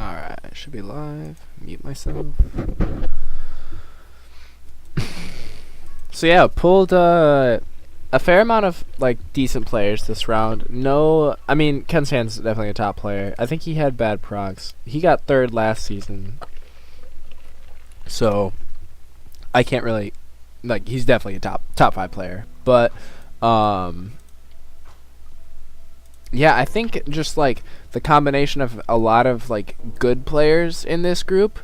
Alright, I should be live. Mute myself. So yeah, pulled a fair amount of like decent players this round. No, I mean Ken Sand's definitely a top player. I think he had bad procs. He got third last season, so I can't really like. He's definitely a top 5 player, but yeah, I think just like the combination of a lot of like good players in this group,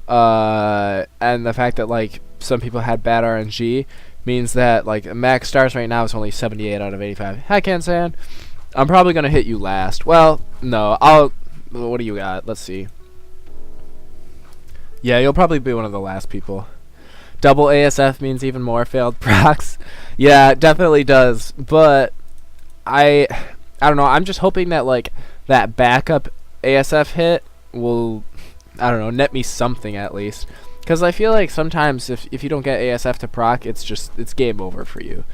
and the fact that like some people had bad RNG means that like max stars right now is only 78 out of 85. Hi, Kansan. I'm probably gonna hit you last. Well, no, I'll. What do you got? Let's see. Yeah, you'll probably be one of the last people. Double ASF means even more failed procs. Yeah, it definitely does. But I don't know. I'm just hoping that like that backup ASF hit will, I don't know, net me something at least. Because I feel like sometimes if you don't get ASF to proc, it's game over for you.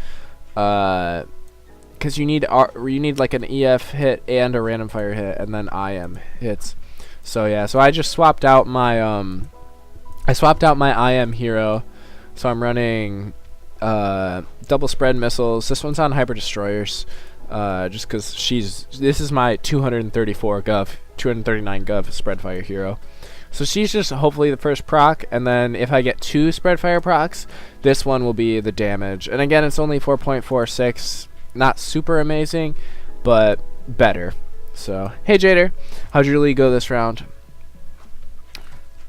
Because you need like an EF hit and a random fire hit, and then IM hits. So yeah, so I just swapped out my IM hero. So I'm running double spread missiles. This one's on hyper destroyers. Just because this is my 239 gov spread fire hero. So she's just hopefully the first proc, and then if I get 2 spread fire procs, this one will be the damage. And again, it's only 4.46, not super amazing, but better. So hey Jader, how'd your league go this round?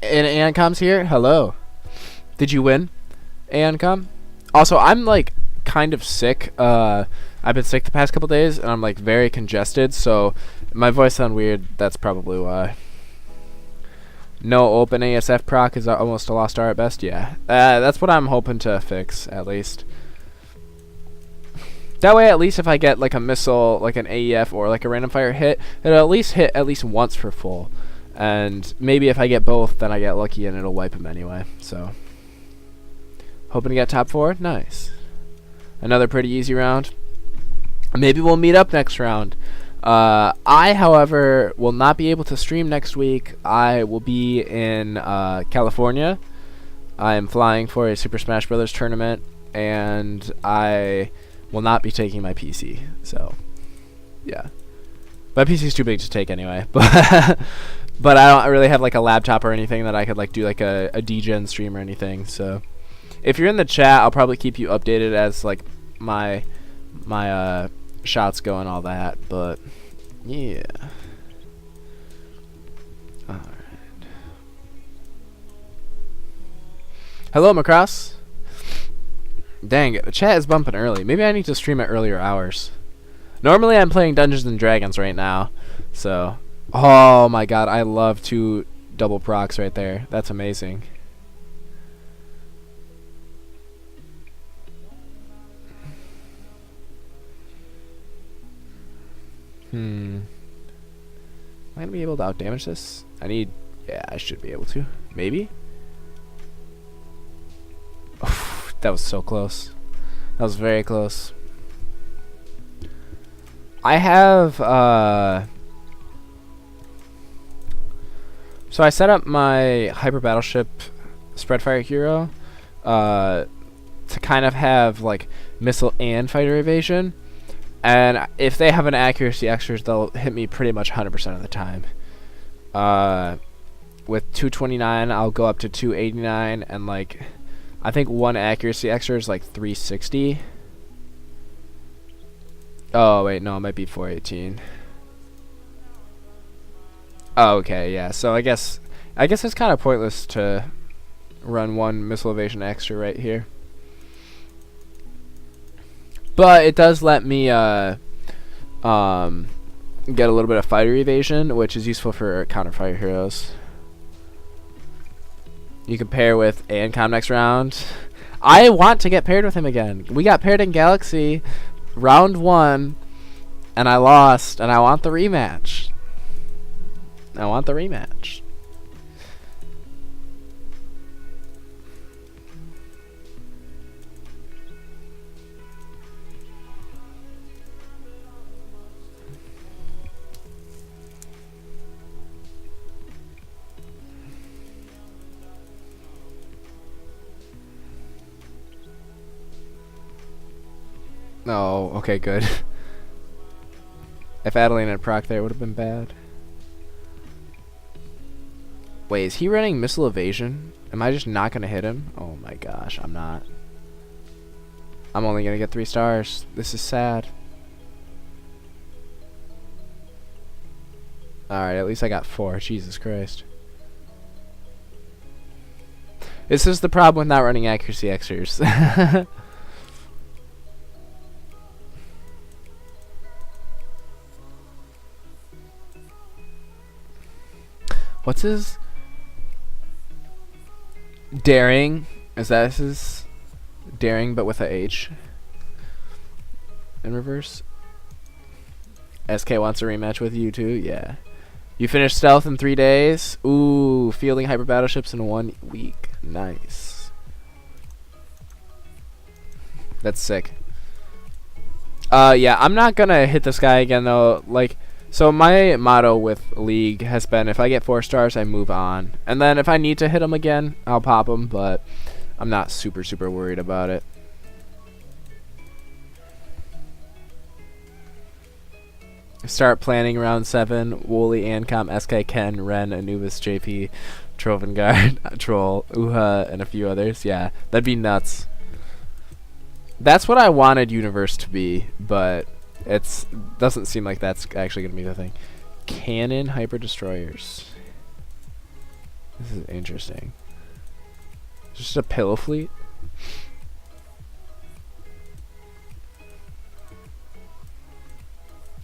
And Ancom's here. Hello. Did you win, Ancom? Also, I'm like kind of sick. I've been sick the past couple days, and I'm like very congested, so my voice sounds weird. That's probably why. No open ASF proc is almost a lost star at best. Yeah, that's what I'm hoping to fix at least. That way, at least if I get like a missile, like an AEF or like a random fire hit, it'll at least hit at least once for full. And maybe if I get both, then I get lucky and it'll wipe him anyway. So, hoping to get top 4. Nice. Another pretty easy round. Maybe we'll meet up next round. I, however, will not be able to stream next week. I will be in California. I am flying for a Super Smash Bros. Tournament, and I will not be taking my PC. So, yeah. My PC's too big to take anyway, but but I don't really have like a laptop or anything that I could like do like a DGen stream or anything. So, if you're in the chat, I'll probably keep you updated as like my shots go and all that, but yeah. Alright. Hello, Macross. Dang it, the chat is bumping early. Maybe I need to stream at earlier hours. Normally I'm playing Dungeons and Dragons right now, so oh my god, I love 2 double procs right there. That's amazing. Am I gonna be able to outdamage this? Yeah, I should be able to. Maybe? Oh, that was so close. That was very close. I have, so I set up my Hyper Battleship Spreadfire hero, to kind of have, like, missile and fighter evasion. And if they have an accuracy extras, they'll hit me pretty much 100% of the time. With 229, I'll go up to 289, and like, I think 1 accuracy extra is like 360. Oh wait, no, it might be 418. Oh, okay, yeah. So I guess it's kind of pointless to run 1 missile evasion extra right here. But it does let me get a little bit of fighter evasion, which is useful for counterfire heroes. You can pair with Ancom next round. I want to get paired with him again. We got paired in Galaxy round 1, and I lost, and I want the rematch. I want the rematch. No, okay, good. If Adeline had proc there, it would have been bad. Wait, is he running missile evasion? Am I just not going to hit him? Oh my gosh, I'm not. I'm only going to get 3 stars. This is sad. Alright, at least I got 4. Jesus Christ. This is the problem with not running accuracy extras. What's his? Daring. Is that his? Daring, but with a H. In reverse. SK wants a rematch with you too? Yeah. You finished stealth in 3 days? Ooh, fielding hyper battleships in 1 week. Nice. That's sick. Yeah, I'm not gonna hit this guy again though. Like, so my motto with League has been if I get 4 stars, I move on. And then if I need to hit him again, I'll pop him, but I'm not super worried about it. Start planning round 7. Wooly, Ancom, SK, Ken, Ren, Anubis, JP, Trovengard, Troll, Uha, and a few others. Yeah, that'd be nuts. That's what I wanted Universe to be, but it doesn't seem like that's actually going to be the thing. Cannon Hyper Destroyers. This is interesting. Just a pillow fleet?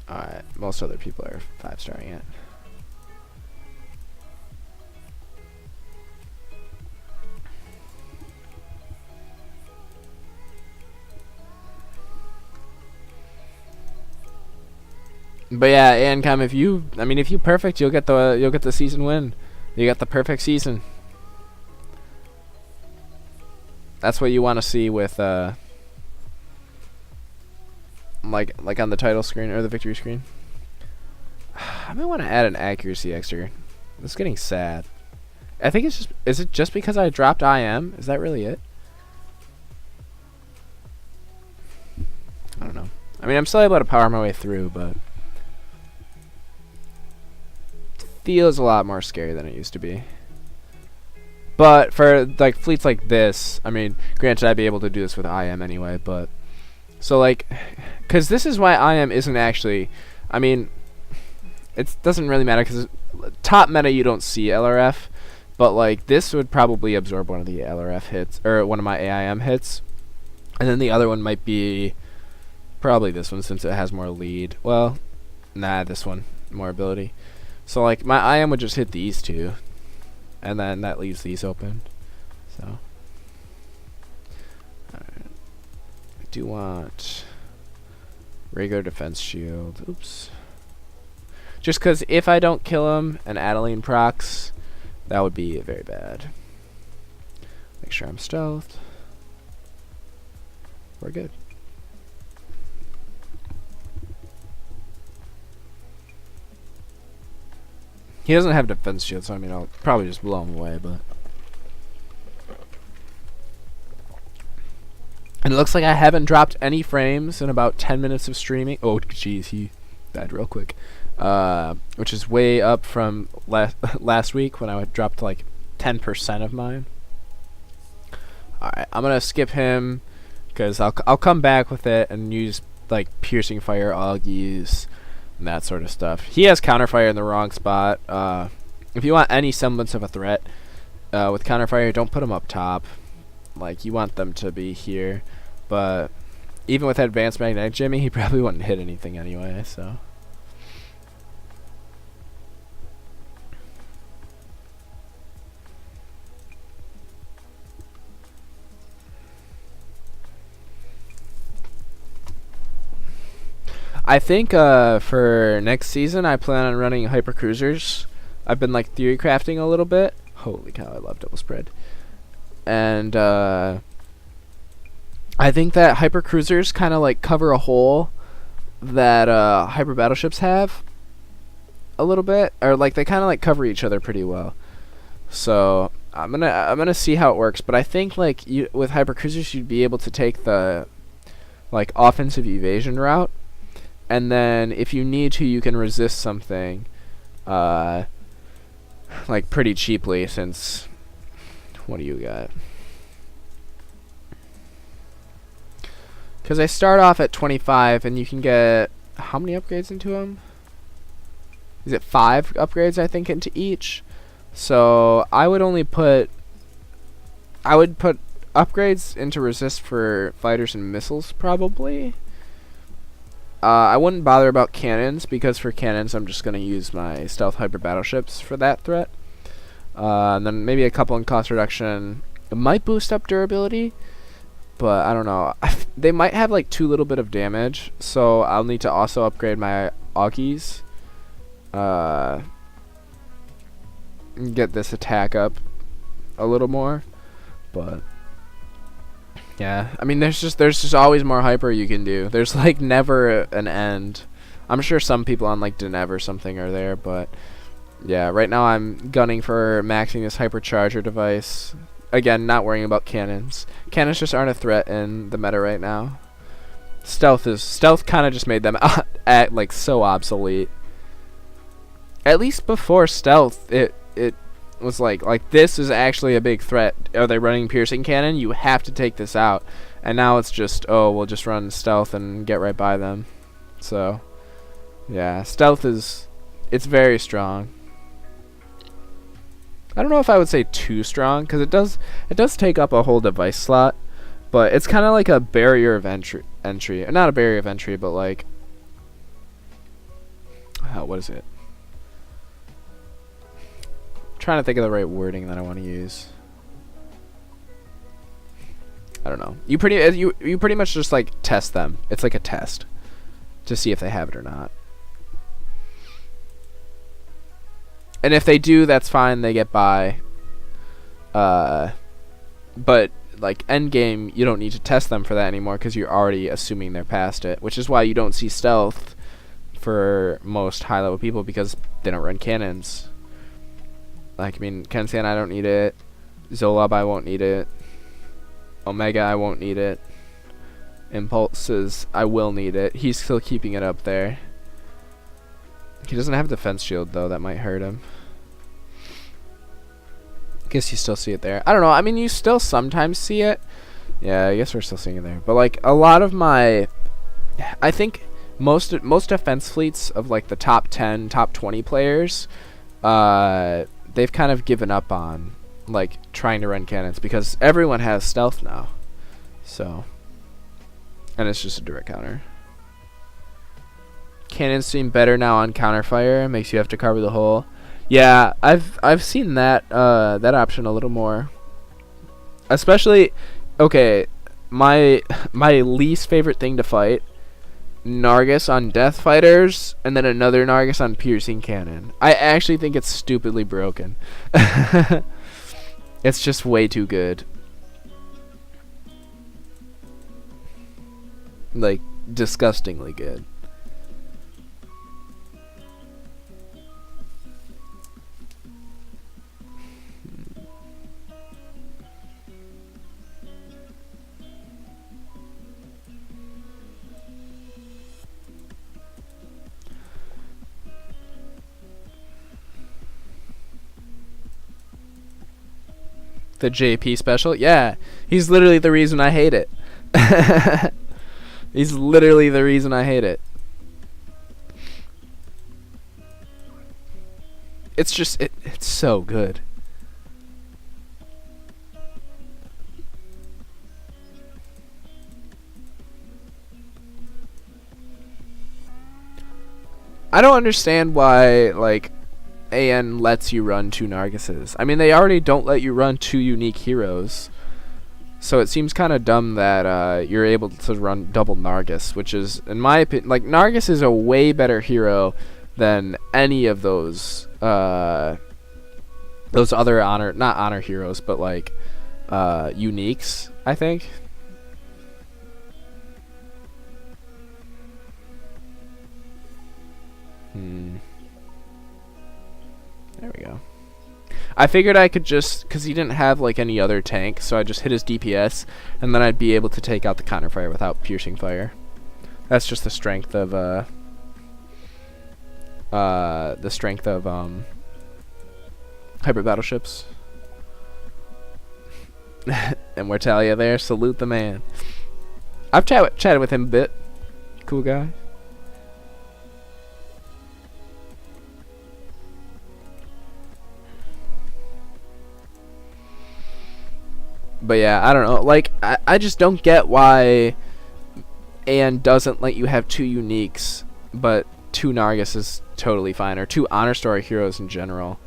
Alright, most other people are 5-starring it. But yeah, Ancom, if you perfect, you'll get the season win. You got the perfect season. That's what you want to see with like on the title screen or the victory screen. I might want to add an accuracy extra. This is getting sad. I think it's just, is it just because I dropped IM? Is that really it? I don't know. I mean, I'm still able to power my way through, but it feels a lot more scary than it used to be. But for like fleets like this, I mean, granted I'd be able to do this with IM anyway, but so like, because this is why IM isn't actually, I mean, it doesn't really matter because top meta you don't see LRF, but like this would probably absorb one of the LRF hits or one of my AIM hits, and then the other one might be probably this one since it has more lead. Well, nah, this one more ability. So like my IM would just hit these two, and then that leaves these open. So. Do want regular defense shield. Oops. Just because if I don't kill him and Adeline procs, that would be very bad. Make sure I'm stealthed. We're good. He doesn't have defense shield, so I mean I'll probably just blow him away, but and it looks like I haven't dropped any frames in about 10 minutes of streaming. Oh, jeez, he died real quick. Which is way up from last week when I would drop to like 10% of mine. Alright, I'm going to skip him because I'll come back with it and use like piercing fire, augies, and that sort of stuff. He has counterfire in the wrong spot. If you want any semblance of a threat with counterfire, don't put him up top. Like, you want them to be here, but even with advanced magnetic Jimmy, he probably wouldn't hit anything anyway, so. I think for next season, I plan on running hyper cruisers. I've been like theory crafting a little bit. Holy cow, I love double spread. And I think that hyper cruisers kind of like cover a hole that hyper battleships have a little bit, or like they kind of like cover each other pretty well. So I'm gonna see how it works. But I think like with hyper cruisers, you'd be able to take the like offensive evasion route, and then if you need to, you can resist something like pretty cheaply, since what do you got? Because I start off at 25 and you can get how many upgrades into them? Is it 5 upgrades I think into each? So I would put upgrades into resist for fighters and missiles probably. I wouldn't bother about cannons, because for cannons I'm just going to use my stealth hyper battleships for that threat. And then maybe a couple in cost reduction. It might boost up durability, but I don't know. They might have like too little bit of damage, so I'll need to also upgrade my Augies. Get this attack up a little more, but yeah, I mean, there's just always more hyper you can do. There's like never an end. I'm sure some people on like Denev or something are there, but yeah, right now I'm gunning for maxing this hypercharger device. Again, not worrying about cannons. Cannons just aren't a threat in the meta right now. Stealth kind of just made them act like so obsolete. At least before stealth, it was like this is actually a big threat. Are they running piercing cannon? You have to take this out. And now it's just, oh, we'll just run stealth and get right by them. So yeah, stealth it's very strong. I don't know if I would say too strong, because it does take up a whole device slot, but it's kind of like a barrier of entry. Not a barrier of entry, but like, what is it? Trying to think of the right wording that I want to use. I don't know. You pretty much just like test them. It's like a test to see if they have it or not. And if they do, that's fine. They get by. But like end game, you don't need to test them for that anymore, because you're already assuming they're past it. Which is why you don't see stealth for most high level people, because they don't run cannons. Like, I mean, Kensan, I don't need it. Zolob, I won't need it. Omega, I won't need it. Impulses, I will need it. He's still keeping it up there. He doesn't have defense shield, though. That might hurt him. Guess you still see it there. I don't know. I mean, you still sometimes see it. Yeah, I guess we're still seeing it there. But, like, a lot of my... I think most defense fleets of, like, the top 10, top 20 players... they've kind of given up on like trying to run cannons, because everyone has stealth now. So, and it's just a direct counter. Cannons seem better now on counterfire. Makes you have to cover the hole. Yeah, I've seen that that option a little more. Especially, okay, my least favorite thing to fight: Nargus on Death Fighters, and then another Nargus on Piercing Cannon. I actually think it's stupidly broken. It's just way too good. Like, disgustingly good. The JP special? Yeah. He's literally the reason I hate it. He's literally the reason I hate it. It's just, it's so good. I don't understand why, like, AN lets you run 2 Narguses. I mean, they already don't let you run 2 unique heroes. So it seems kind of dumb that you're able to run double Nargus, which is, in my opinion, like, Nargus is a way better hero than any of those other not honor heroes, but like uniques, I think. There we go. I figured I could just, because he didn't have like any other tank, so I just hit his DPS, and then I'd be able to take out the counterfire without piercing fire. That's just the strength of hyper battleships. And Mortalia there, salute the man. I've chatted with him a bit. Cool guy. But yeah, I don't know. Like, I just don't get why Anne doesn't let you have 2 uniques, but 2 Nargis is totally fine, or 2 Honor Story heroes in general.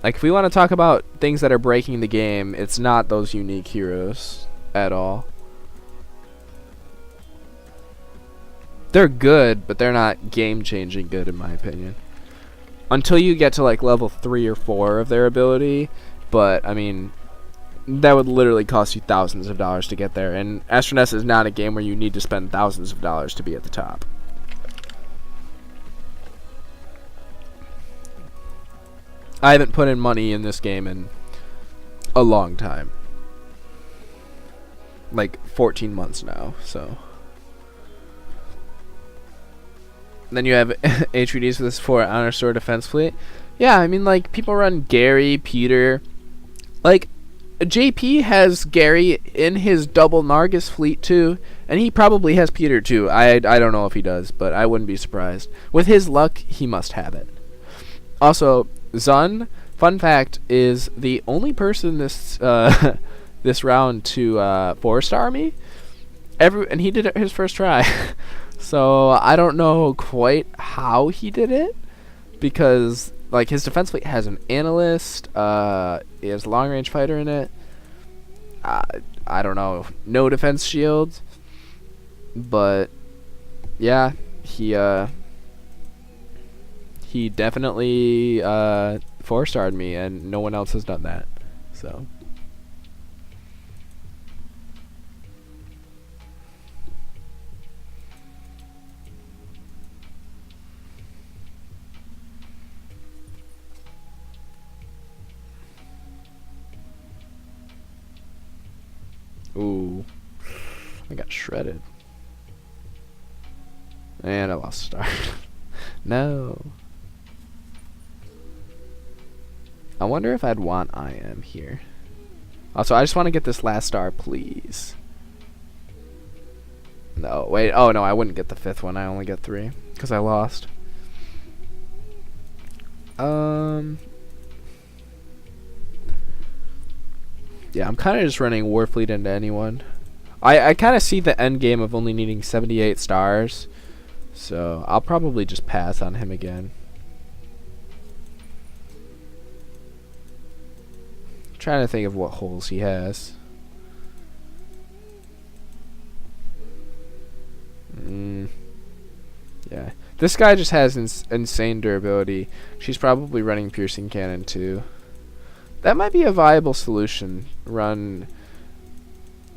Like, if we want to talk about things that are breaking the game, it's not those unique heroes at all. They're good, but they're not game-changing good, in my opinion. Until you get to, like, level 3 or 4 of their ability, but, I mean, that would literally cost you thousands of dollars to get there, and Astronest is not a game where you need to spend thousands of dollars to be at the top. I haven't put in money in this game in a long time. Like 14 months now, so. And then you have HVDs for this 4 Honor Sword Defense Fleet. Yeah, I mean, like, people run Gary, Peter. Like, JP has Gary in his double Nargis fleet too, and he probably has Peter too. I don't know if he does, but I wouldn't be surprised. With his luck, he must have it. Also, Zun, fun fact, is the only person this this round to 4-star me. And he did it his first try. So I don't know quite how he did it, because like his defense fleet has an analyst, he has a long range fighter in it. I don't know, no defense shield, but yeah, he definitely 4-starred me, and no one else has done that. So ooh, I got shredded. And I lost a star. No. I wonder if I'd want IM here. Also, I just want to get this last star, please. No, wait. Oh, no, I wouldn't get the 5th one. I only get 3 because I lost. Yeah, I'm kind of just running Warfleet into anyone. I kind of see the end game of only needing 78 stars, so I'll probably just pass on him again. Trying to think of what holes he has. Yeah, this guy just has insane durability. She's probably running piercing cannon too. That might be a viable solution. Run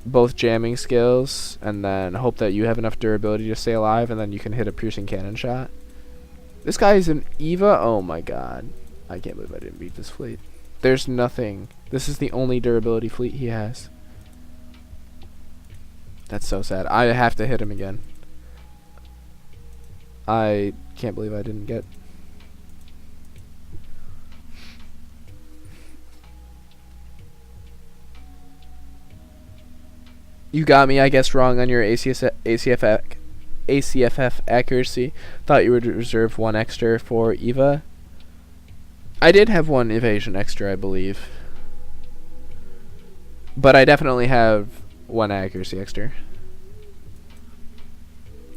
both jamming skills and then hope that you have enough durability to stay alive, and then you can hit a piercing cannon shot. This guy is an Eva. Oh my god, I can't believe I didn't beat this fleet. There's nothing. This is the only durability fleet he has. That's so sad. I have to hit him again. I can't believe I didn't get. You got me, I guess, wrong on your ACFF accuracy. Thought you would reserve 1 extra for Eva. I did have 1 evasion extra, I believe. But I definitely have 1 accuracy extra.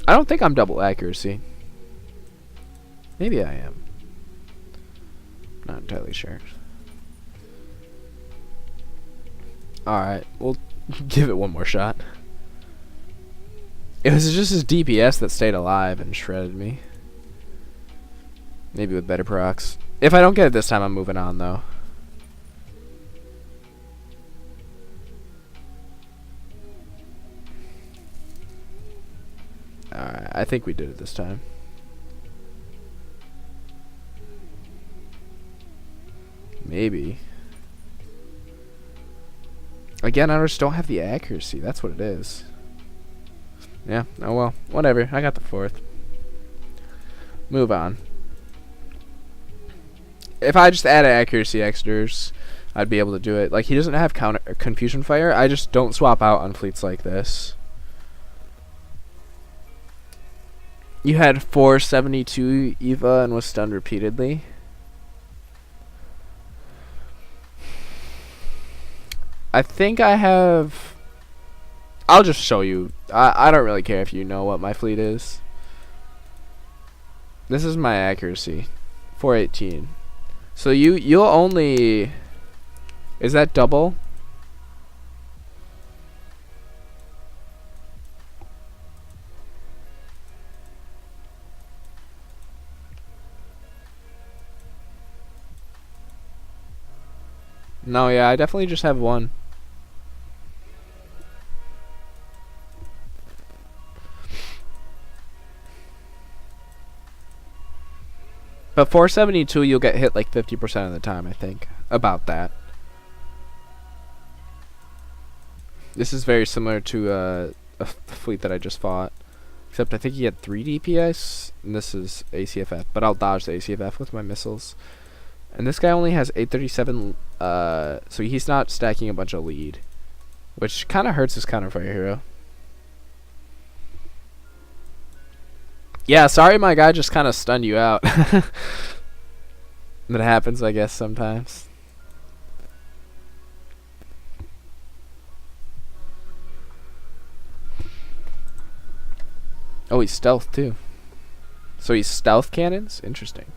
I don't think I'm double accuracy. Maybe I am. Not entirely sure. Alright, we'll give it one more shot. It was just his DPS that stayed alive and shredded me. Maybe with better procs. If I don't get it this time, I'm moving on, though. Alright, I think we did it this time. Maybe. Again, I just don't have the accuracy. That's what it is. Yeah, oh well. Whatever. I got the 4th. Move on. If I just add accuracy extras, I'd be able to do it. Like, he doesn't have confusion fire. I just don't swap out on fleets like this. You had 472 EVA and was stunned repeatedly. I think I have... I'll just show you. I don't really care if you know what my fleet is. This is my accuracy. 418. So you'll only... Is that double? No, yeah, I definitely just have 1. But 472, you'll get hit like 50% of the time, I think. About that. This is very similar to a fleet that I just fought. Except I think he had 3 DPS, and this is ACFF. But I'll dodge the ACFF with my missiles. And this guy only has 837, so he's not stacking a bunch of lead. Which kind of hurts his counterfire hero. Yeah, sorry my guy just kind of stunned you out. That happens, I guess, sometimes. Oh, he's stealth too. So he's stealth cannons? Interesting.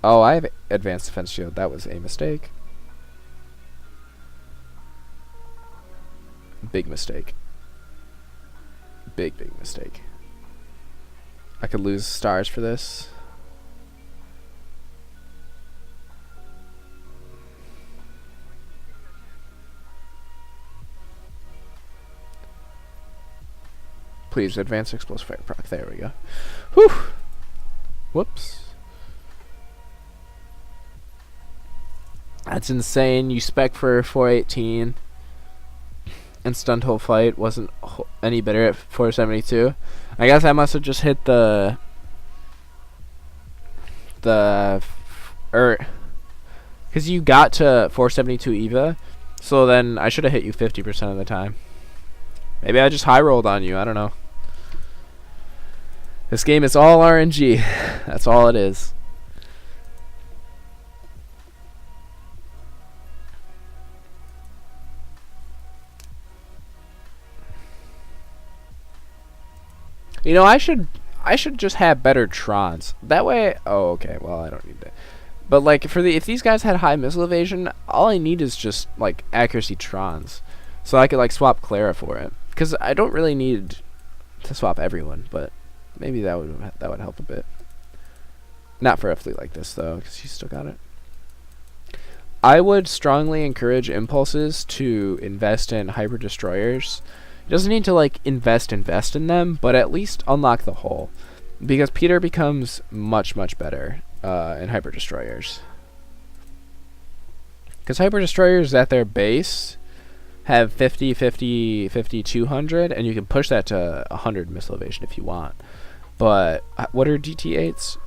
Oh, I have advanced defense shield. That was a mistake. Big mistake. Big mistake. I could lose stars for this. Please, advance explosive fire proc. There we go. Whew. Whoops. That's insane. You spec for 418 and stunned whole fight. Wasn't any better at 472. I guess I must have just hit the because you got to 472 EVA, so then I should have hit you 50% of the time. Maybe I just high rolled on you. I don't know. This game is all RNG. That's all it is. You know, I should just have better Trons. That way, oh, okay, well, I don't need that. But like if these guys had high missile evasion, all I need is just like accuracy Trons. So I could like swap Clara for it. Cuz I don't really need to swap everyone, but maybe that would help a bit. Not for a fleet like this though, cuz he's still got it. I would strongly encourage Impulses to invest in hyper destroyers. He doesn't need to like invest in them, but at least unlock the hull, because Peter becomes much better in hyper destroyers. Because hyper destroyers at their base have 50, 50, 50, 200, and you can push that to 100 missile evasion if you want. But what are DT8s?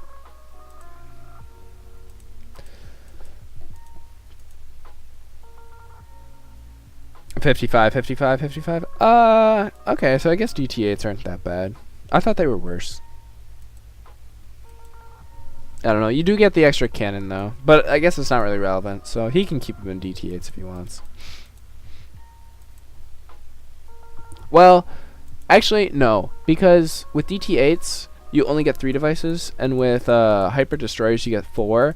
$55, $55, $55. Okay, so I guess DT8s aren't that bad. I thought they were worse. I don't know. You do get the extra cannon though, but I guess it's not really relevant. So he can keep them in DT8s if he wants. Well, actually no, because with DT8s you only get 3 devices, and with hyper destroyers you get 4.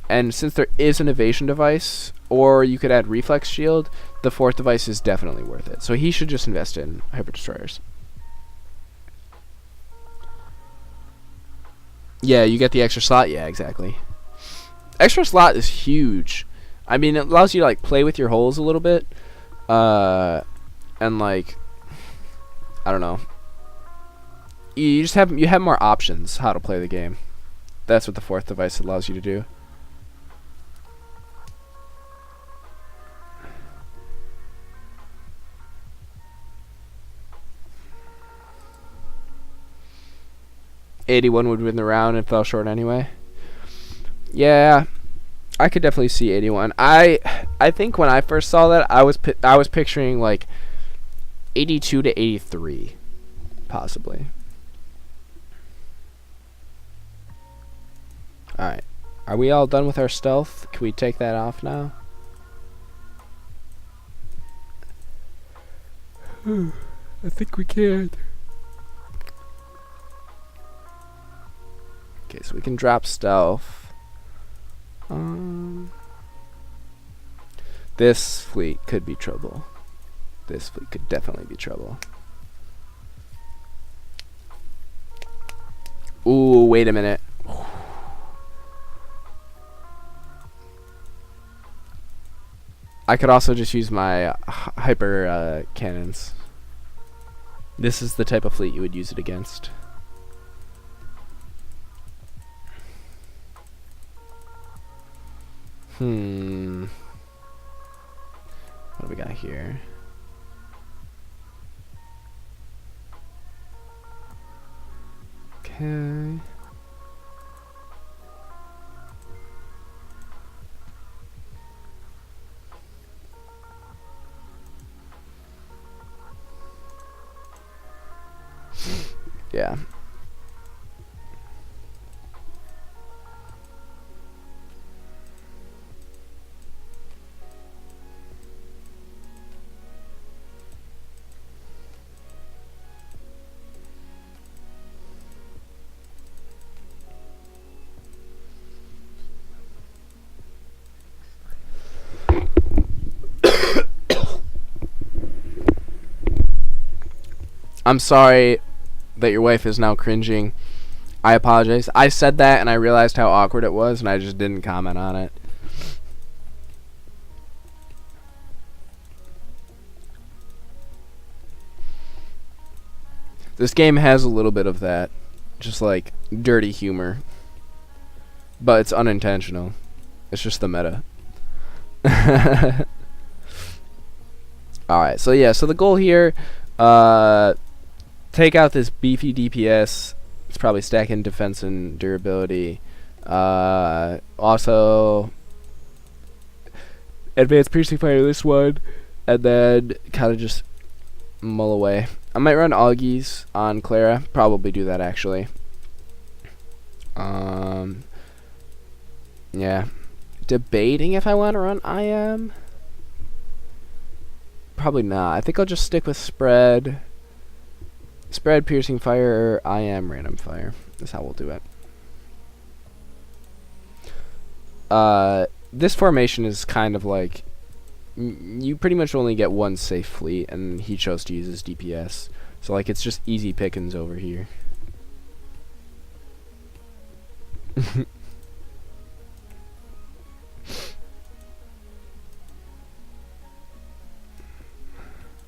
And since there is an evasion device, or you could add reflex shield, the 4th device is definitely worth it. So he should just invest in hyper destroyers. Yeah, you get the extra slot. Yeah, exactly. Extra slot is huge. I mean, it allows you to like play with your holes a little bit, and like, I don't know. You just have more options how to play the game. That's what the 4th device allows you to do. 81 would win the round and fell short anyway. Yeah, I could definitely see 81. I think when I first saw that, I was picturing like 82 to 83, possibly. All right, are we all done with our stealth? Can we take that off now? I think we can. Okay, so we can drop stealth. This fleet could be trouble. This fleet could definitely be trouble. Ooh, wait a minute. I could also just use my hyper cannons. This is the type of fleet you would use it against. What do we got here? Okay. Yeah. I'm sorry that your wife is now cringing. I apologize. I said that and I realized how awkward it was and I just didn't comment on it. This game has a little bit of that. Just like dirty humor. But it's unintentional. It's just the meta. Alright, so yeah, so the goal here, take out this beefy DPS. It's probably stacking defense and durability. Also, advanced piercing fire this one, and then kind of just mull away. I might run Augies on Clara. Probably do that actually. Yeah. Debating if I want to run IM. Probably not. I think I'll just stick with spread. Spread, piercing fire, or IM, random fire. That's how we'll do it. This formation is kind of like you pretty much only get one safe fleet, and he chose to use his DPS. So like it's just easy pickings over here.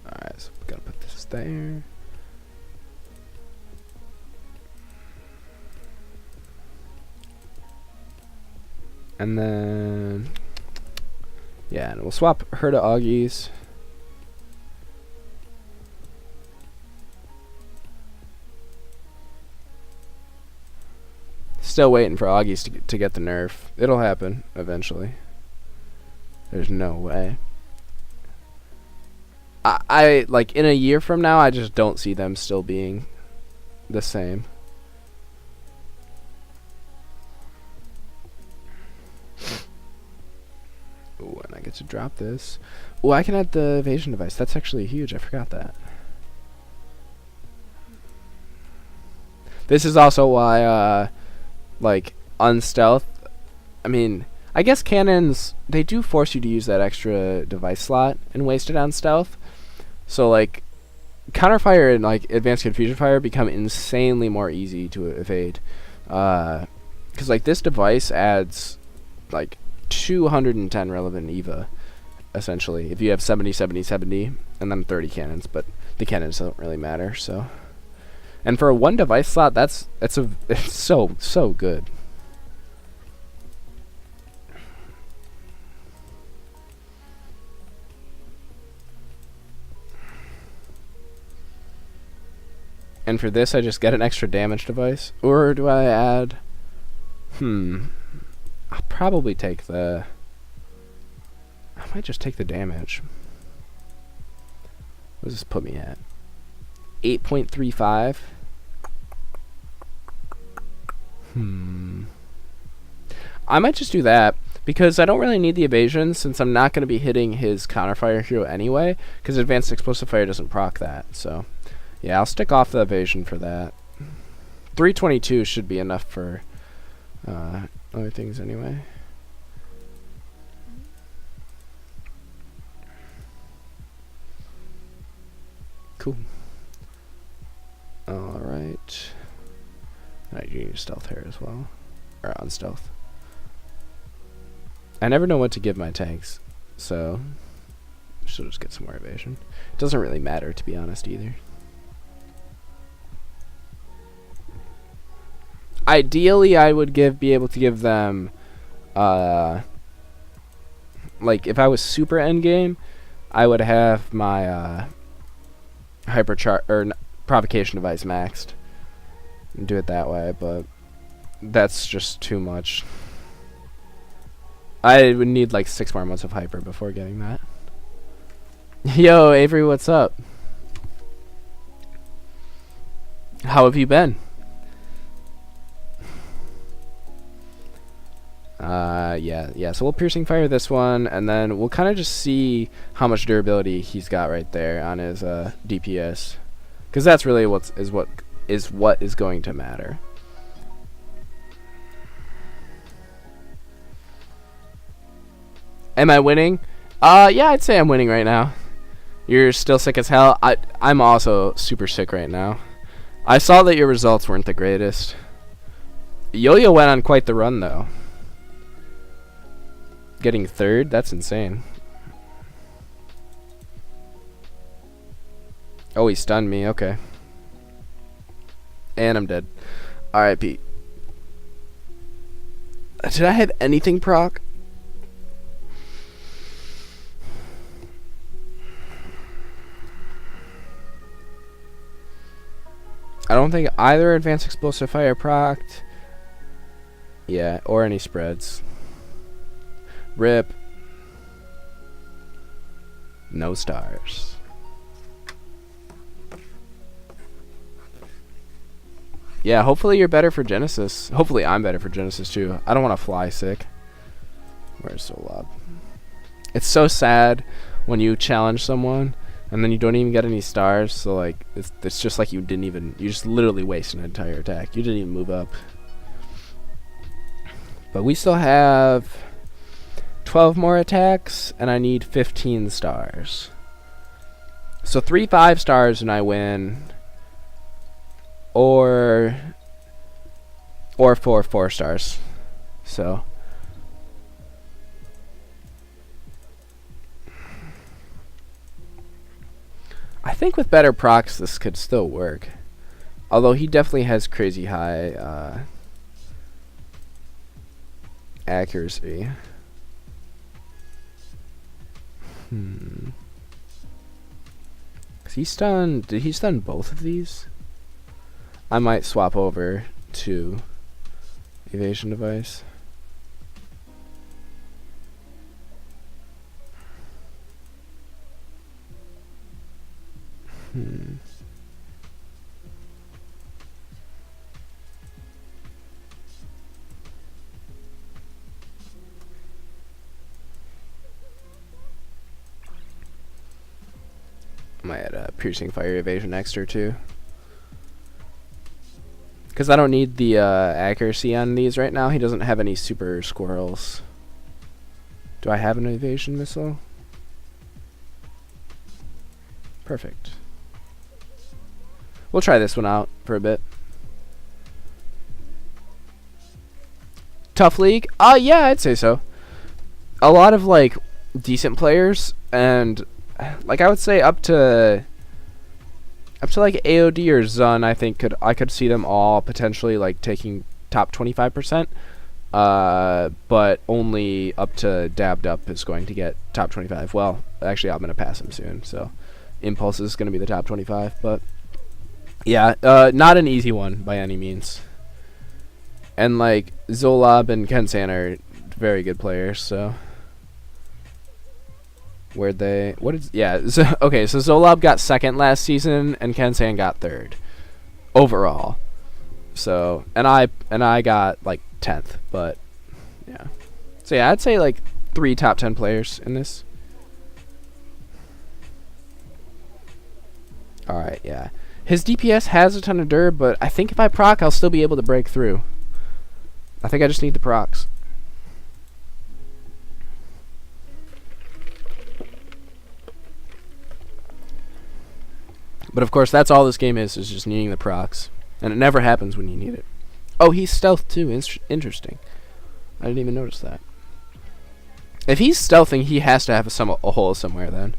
Alright, so we gotta put this there. And then, yeah, and we'll swap her to Augies. Still waiting for Augies to get the nerf. It'll happen eventually. There's no way. I like in a year from now, I just don't see them still being the same. Ooh, and I get to drop this. Oh, I can add the evasion device. That's actually huge. I forgot that. This is also why, like, unstealth. I mean, I guess cannons, they do force you to use that extra device slot and waste it on stealth. So, like, counterfire and, like, advanced confusion fire become insanely more easy to evade. Because, like, this device adds, like, 210 relevant EVA, essentially, if you have 70, 70, 70, and then 30 cannons, but the cannons don't really matter, so. And for a one device slot, it's so good. And for this, I just get an extra damage device. Or do I add... I'll probably take the... I might just take the damage. What does this put me at? 8.35. I might just do that, because I don't really need the evasion, since I'm not going to be hitting his counterfire hero anyway, because Advanced Explosive Fire doesn't proc that, so... Yeah, I'll stick off the evasion for that. 322 should be enough for other things anyway. Cool. Alright. Alright, you need stealth here as well. Or on stealth. I never know what to give my tanks, so she'll just get some more evasion. It doesn't really matter, to be honest, either. Ideally, I would be able to give them, like, if I was super endgame, I would have my, provocation device maxed. And do it that way, but that's just too much. I would need, like, 6 more months of hyper before getting that. Yo, Avery, what's up? How have you been? Yeah, so we'll piercing fire this one, and then we'll kind of just see how much durability he's got right there on his DPS, because that's really what is going to matter. Am I winning? Yeah, I'd say I'm winning right now. You're still sick as hell. I'm also super sick right now. I saw that your results weren't the greatest. Yo-Yo went on quite the run, though. Getting 3rd? That's insane. Oh, he stunned me. Okay. And I'm dead. Alright, Pete. Did I have anything proc? I don't think either Advanced Explosive Fire procced. Yeah, or any spreads. RIP. No stars. Yeah, hopefully you're better for Genesis. Hopefully I'm better for Genesis too. I don't want to fly sick. Where's Solab? It's so sad when you challenge someone and then you don't even get any stars. So like it's just like you just literally waste an entire attack. You didn't even move up. But we still have 12 more attacks, and I need 15 stars. So 3 5 stars and I win, or 4 4 stars. So I think with better procs this could still work. Although he definitely has crazy high accuracy. Cause he stunned. Did he stun both of these? I might swap over to evasion device. Might add a piercing fire evasion extra too, because I don't need the accuracy on these right now. He doesn't have any super squirrels. Do I have an evasion missile? Perfect. We'll try this one out for a bit. Tough league? Yeah, I'd say so. A lot of like decent players, and like I would say up to like AOD or Zun, I think I could see them all potentially like taking top 25%. But only up to Dabbed Up is going to get top 25. Well, actually I'm gonna pass him soon, so Impulse is gonna be the top 25, but Yeah, not an easy one by any means. And like Zolob and Kensan are very good players, so where'd they what is yeah, so, okay, so Zolob got second last season and Kensan got third overall. So and I got like 10th, but yeah. So yeah, I'd say like 3 top 10 players in this. Alright, yeah. His DPS has a ton of dirt, but I think if I proc, I'll still be able to break through. I think I just need the procs. But of course, that's all this game is just needing the procs. And it never happens when you need it. Oh, he's stealth too. Interesting. I didn't even notice that. If he's stealthing, he has to have a hole somewhere then.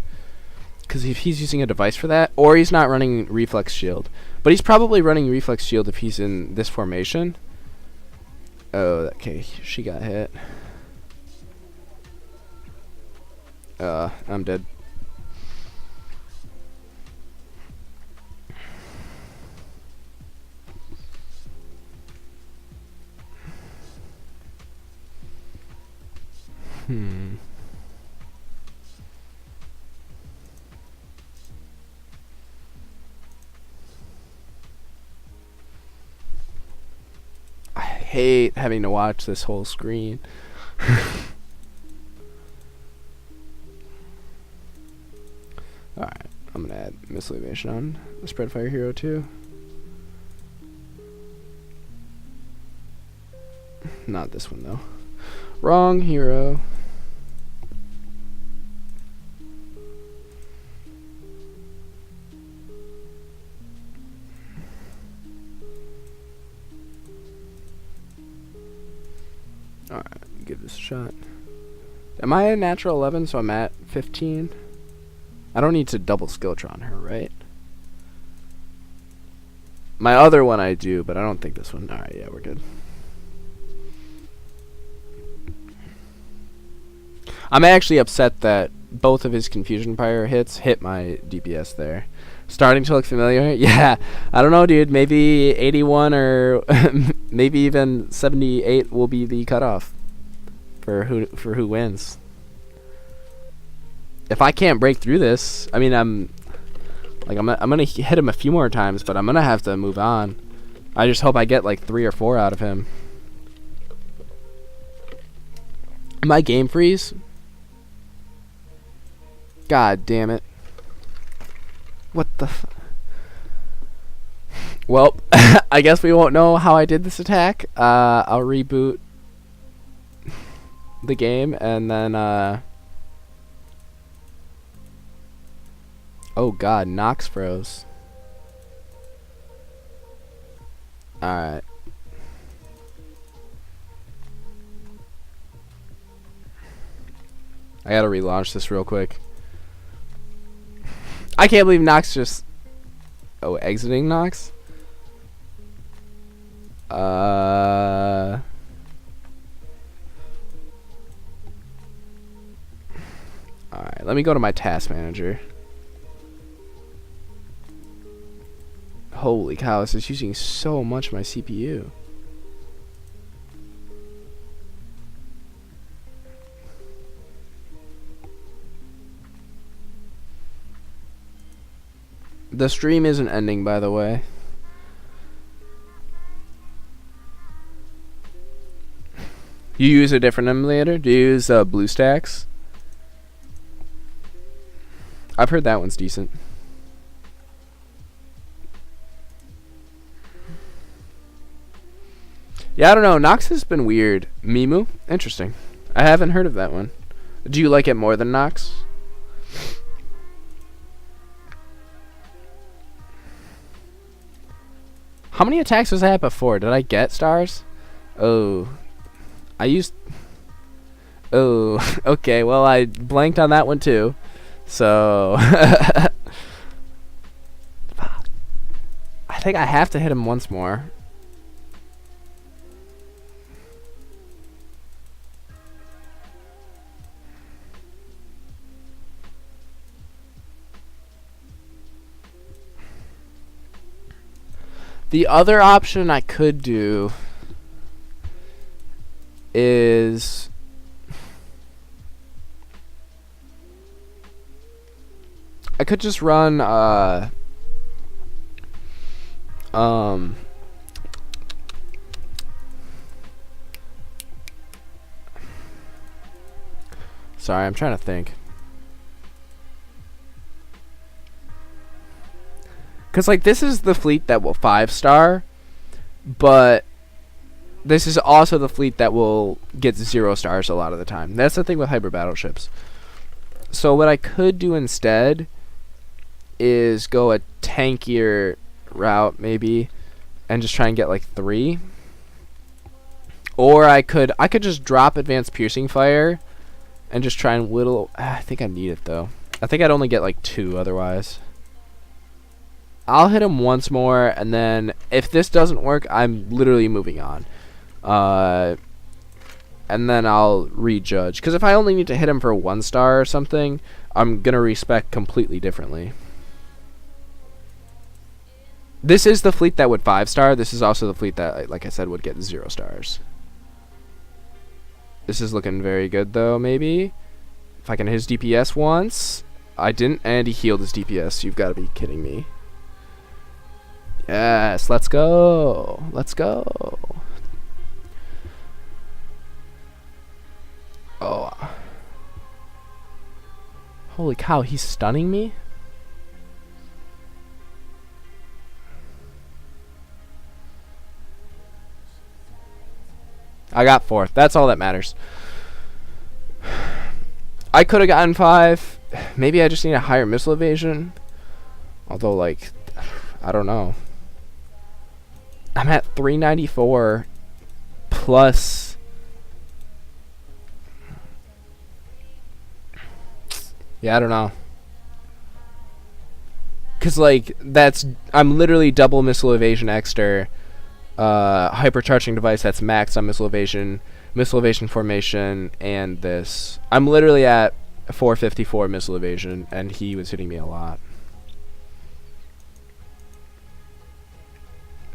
Because if he's using a device for that, or he's not running reflex shield. But he's probably running reflex shield if he's in this formation. Oh, okay, she got hit. I'm dead. I hate having to watch this whole screen. Alright, I'm gonna add missile evasion on the spread fire hero too. Not this one though. Wrong hero. Alright, give this a shot. Am I a natural 11, so I'm at 15? I don't need to double Skilltron her, right? My other one I do, but I don't think this one. Alright, yeah, we're good. I'm actually upset that both of his Confusion Pyre hits hit my DPS there. Starting to look familiar? Yeah, I don't know, dude. Maybe 81 or maybe even 78 will be the cutoff for who wins. If I can't break through this, I mean, I'm gonna hit him a few more times, but I'm gonna have to move on. I just hope I get like 3 or 4 out of him. Am I game freeze? God damn it. What the well, I guess we won't know how I did this attack. I'll reboot the game and then oh god, Nox froze. Alright. I gotta relaunch this real quick. I can't believe Nox just... Oh, exiting Nox? Alright, let me go to my task manager. Holy cow, this is using so much of my CPU. The stream isn't ending, by the way. You use a different emulator? Do you use BlueStacks? I've heard that one's decent. Yeah, I don't know. Nox has been weird. Mimu? Interesting. I haven't heard of that one. Do you like it more than Nox? How many attacks was I at before? Did I get stars? Oh. I used... Oh. Okay, well, I blanked on that one too. So... I think I have to hit him once more. The other option I could do is I could just run sorry, I'm trying to think. Cause like this is the fleet that will 5-star, but this is also the fleet that will get 0 stars a lot of the time. That's the thing with hyper battleships. So what I could do instead is go a tankier route maybe, and just try and get like 3. Or I could just drop advanced piercing fire, and just try and whittle. I think I need it though. I think I'd only get like 2 otherwise. I'll hit him once more, and then if this doesn't work, I'm literally moving on. And then I'll rejudge. Because if I only need to hit him for 1 star or something, I'm going to respec completely differently. This is the fleet that would 5-star. This is also the fleet that, like I said, would get 0 stars. This is looking very good, though, maybe. If I can hit his DPS once. I didn't, and he healed his DPS. You've got to be kidding me. Yes, let's go. Let's go. Oh. Holy cow, he's stunning me? I got 4th. That's all that matters. I could have gotten 5. Maybe I just need a higher missile evasion. Although, like, I don't know. I'm at 394 plus. Yeah, I don't know. Cause like I'm literally double missile evasion exter, hypercharging device that's maxed on missile evasion formation, and this. I'm literally at 454 missile evasion, and he was hitting me a lot.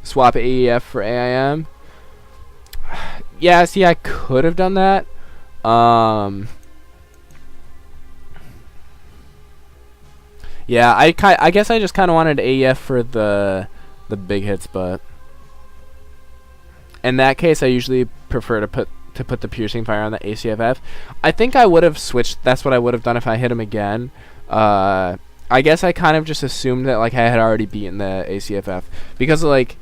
Swap AEF for AIM. Yeah, see, I could have done that. Yeah, I guess I just kind of wanted AEF for the big hits, but in that case, I usually prefer to put the piercing fire on the ACFF. I think I would have switched. That's what I would have done if I hit him again. I guess I kind of just assumed that like I had already beaten the ACFF because like.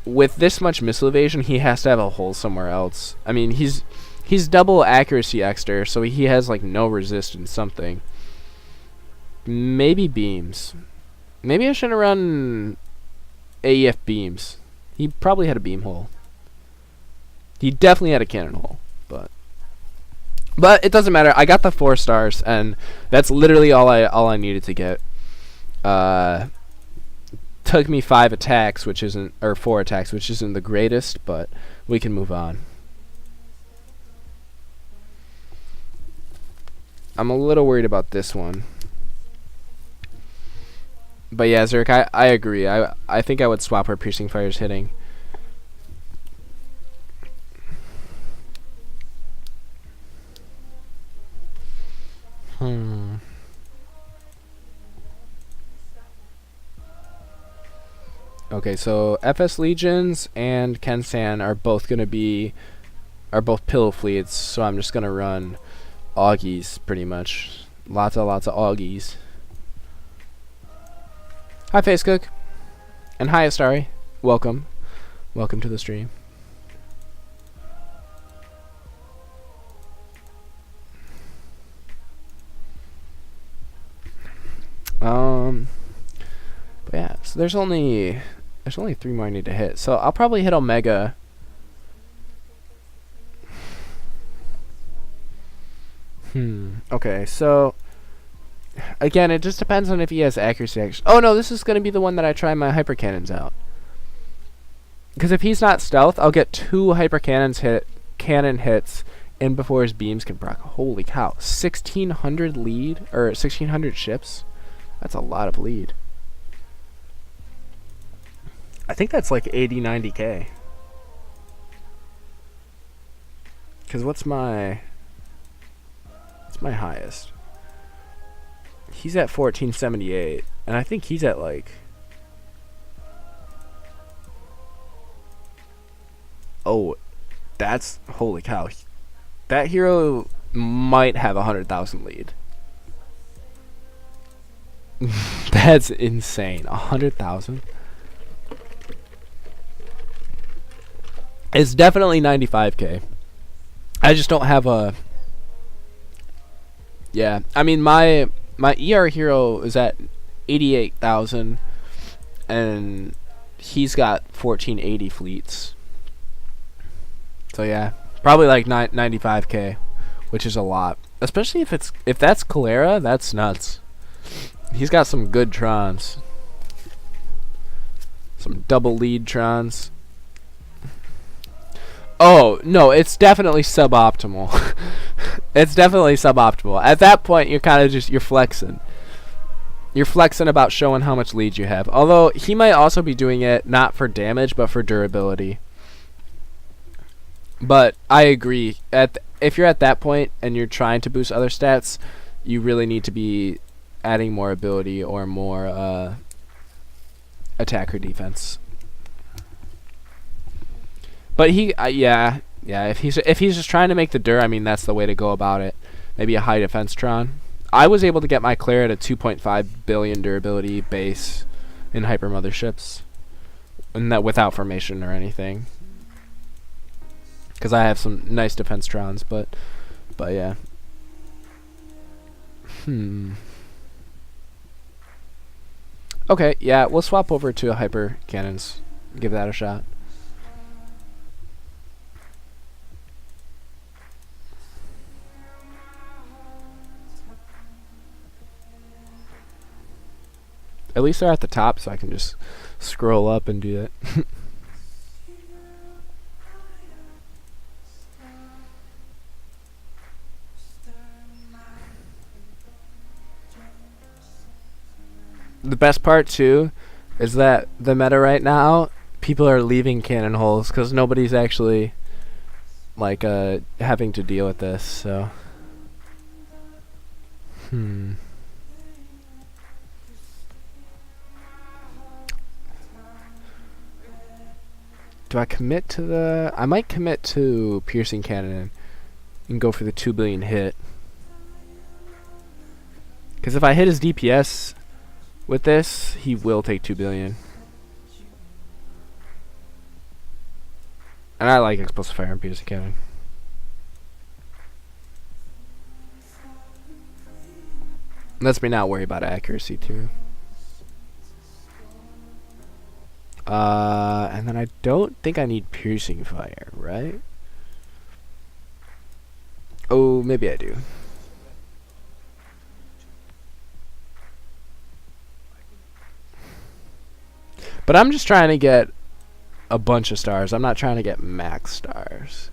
With this much missile evasion, he has to have a hole somewhere else. I mean, he's double accuracy exter, so he has like no resistance something. Maybe beams. Maybe I shouldn't run AEF beams. He probably had a beam hole. He definitely had a cannon hole, but it doesn't matter. I got the 4 stars, and that's literally all I needed to get. Took me 5 attacks, which isn't, or 4 attacks, which isn't the greatest, but we can move on. I'm a little worried about this one. But yeah, Zerk, I agree. I think I would swap where piercing fire's hitting. Okay, so FS Legions and Kensan are both pillow fleets, so I'm just gonna run Augies pretty much. Lots of Augies. Hi Facecook. And hi Astari. Welcome. Welcome to the stream. But yeah, so there's only 3 more I need to hit. So I'll probably hit Omega. Okay, so again, it just depends on if he has accuracy. Oh no, this is going to be the one that I try my hyper cannons out. Because if he's not stealth, I'll get 2 hyper cannon hits in before his beams can proc. Holy cow, 1,600 lead or 1,600 ships. That's a lot of lead. I think that's like 80, 90k. Because what's my highest? He's at 1478, and I think he's at like, oh, that's, holy cow. That hero might have 100,000 lead. That's insane. 100,000. It's definitely 95k. I just don't have a. Yeah, I mean my ER hero is at 88,000, and he's got 1480 fleets. So yeah, probably like 95k, which is a lot. Especially if that's Calera, that's nuts. He's got some good Trons. Some double lead Trons. Oh, no, it's definitely suboptimal. It's definitely suboptimal. At that point, you're kind of just, you're flexing. You're flexing about showing how much lead you have. Although, he might also be doing it not for damage, but for durability. But I agree. If you're at that point and you're trying to boost other stats, you really need to be adding more ability or more attack or defense. But yeah. If he's just trying to make the dur, I mean that's the way to go about it. Maybe a high defense Tron. I was able to get my Claire at a 2.5 billion durability base in Hyper Motherships, and that without formation or anything. Because I have some nice defense Trons, but yeah. Okay, yeah, we'll swap over to Hyper Cannons. Give that a shot. At least they're at the top, so I can just scroll up and do that. The best part too is that the meta right now, people are leaving cannon holes because nobody's actually like having to deal with this. So do I commit to the? I might commit to piercing cannon and go for the 2 billion hit. Because if I hit his DPS with this, he will take 2 billion. And I like explosive fire and piercing cannon. Lets me not worry about accuracy too. And then I don't think I need piercing fire, right? Oh, maybe I do. But I'm just trying to get a bunch of stars. I'm not trying to get max stars.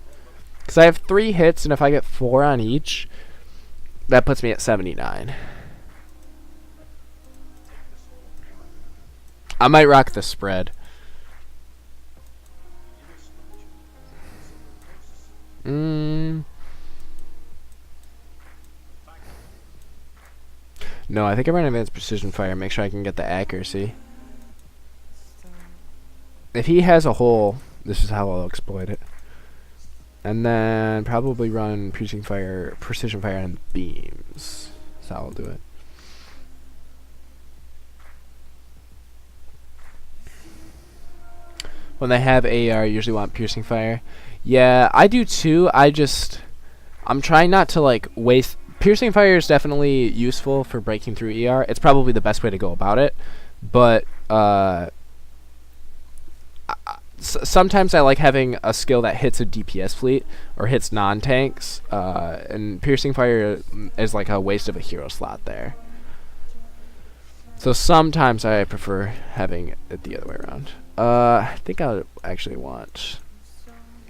Because I have 3 hits, and if I get 4 on each, that puts me at 79. I might rock the spread. No, I think I run advanced precision fire. Make sure I can get the accuracy. If he has a hole, this is how I'll exploit it. And then probably run piercing fire, precision fire, and beams. That's how I'll do it. When they have AR, I usually want piercing fire. Yeah, I do too. I'm trying not to like waste. Piercing fire is definitely useful for breaking through ER. It's probably the best way to go about it. But sometimes I like having a skill that hits a DPS fleet or hits non-tanks. And piercing fire is like a waste of a hero slot there. So sometimes I prefer having it the other way around. I think I would actually want.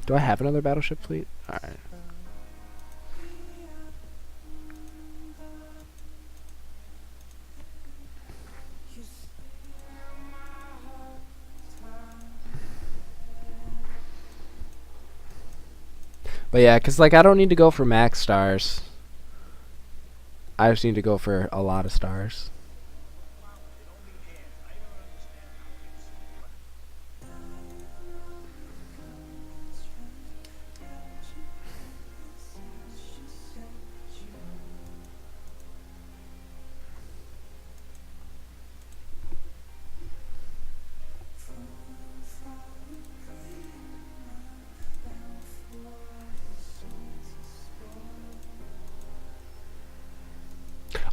Do I have another battleship fleet? Alright. But yeah, because like I don't need to go for max stars. I just need to go for a lot of stars.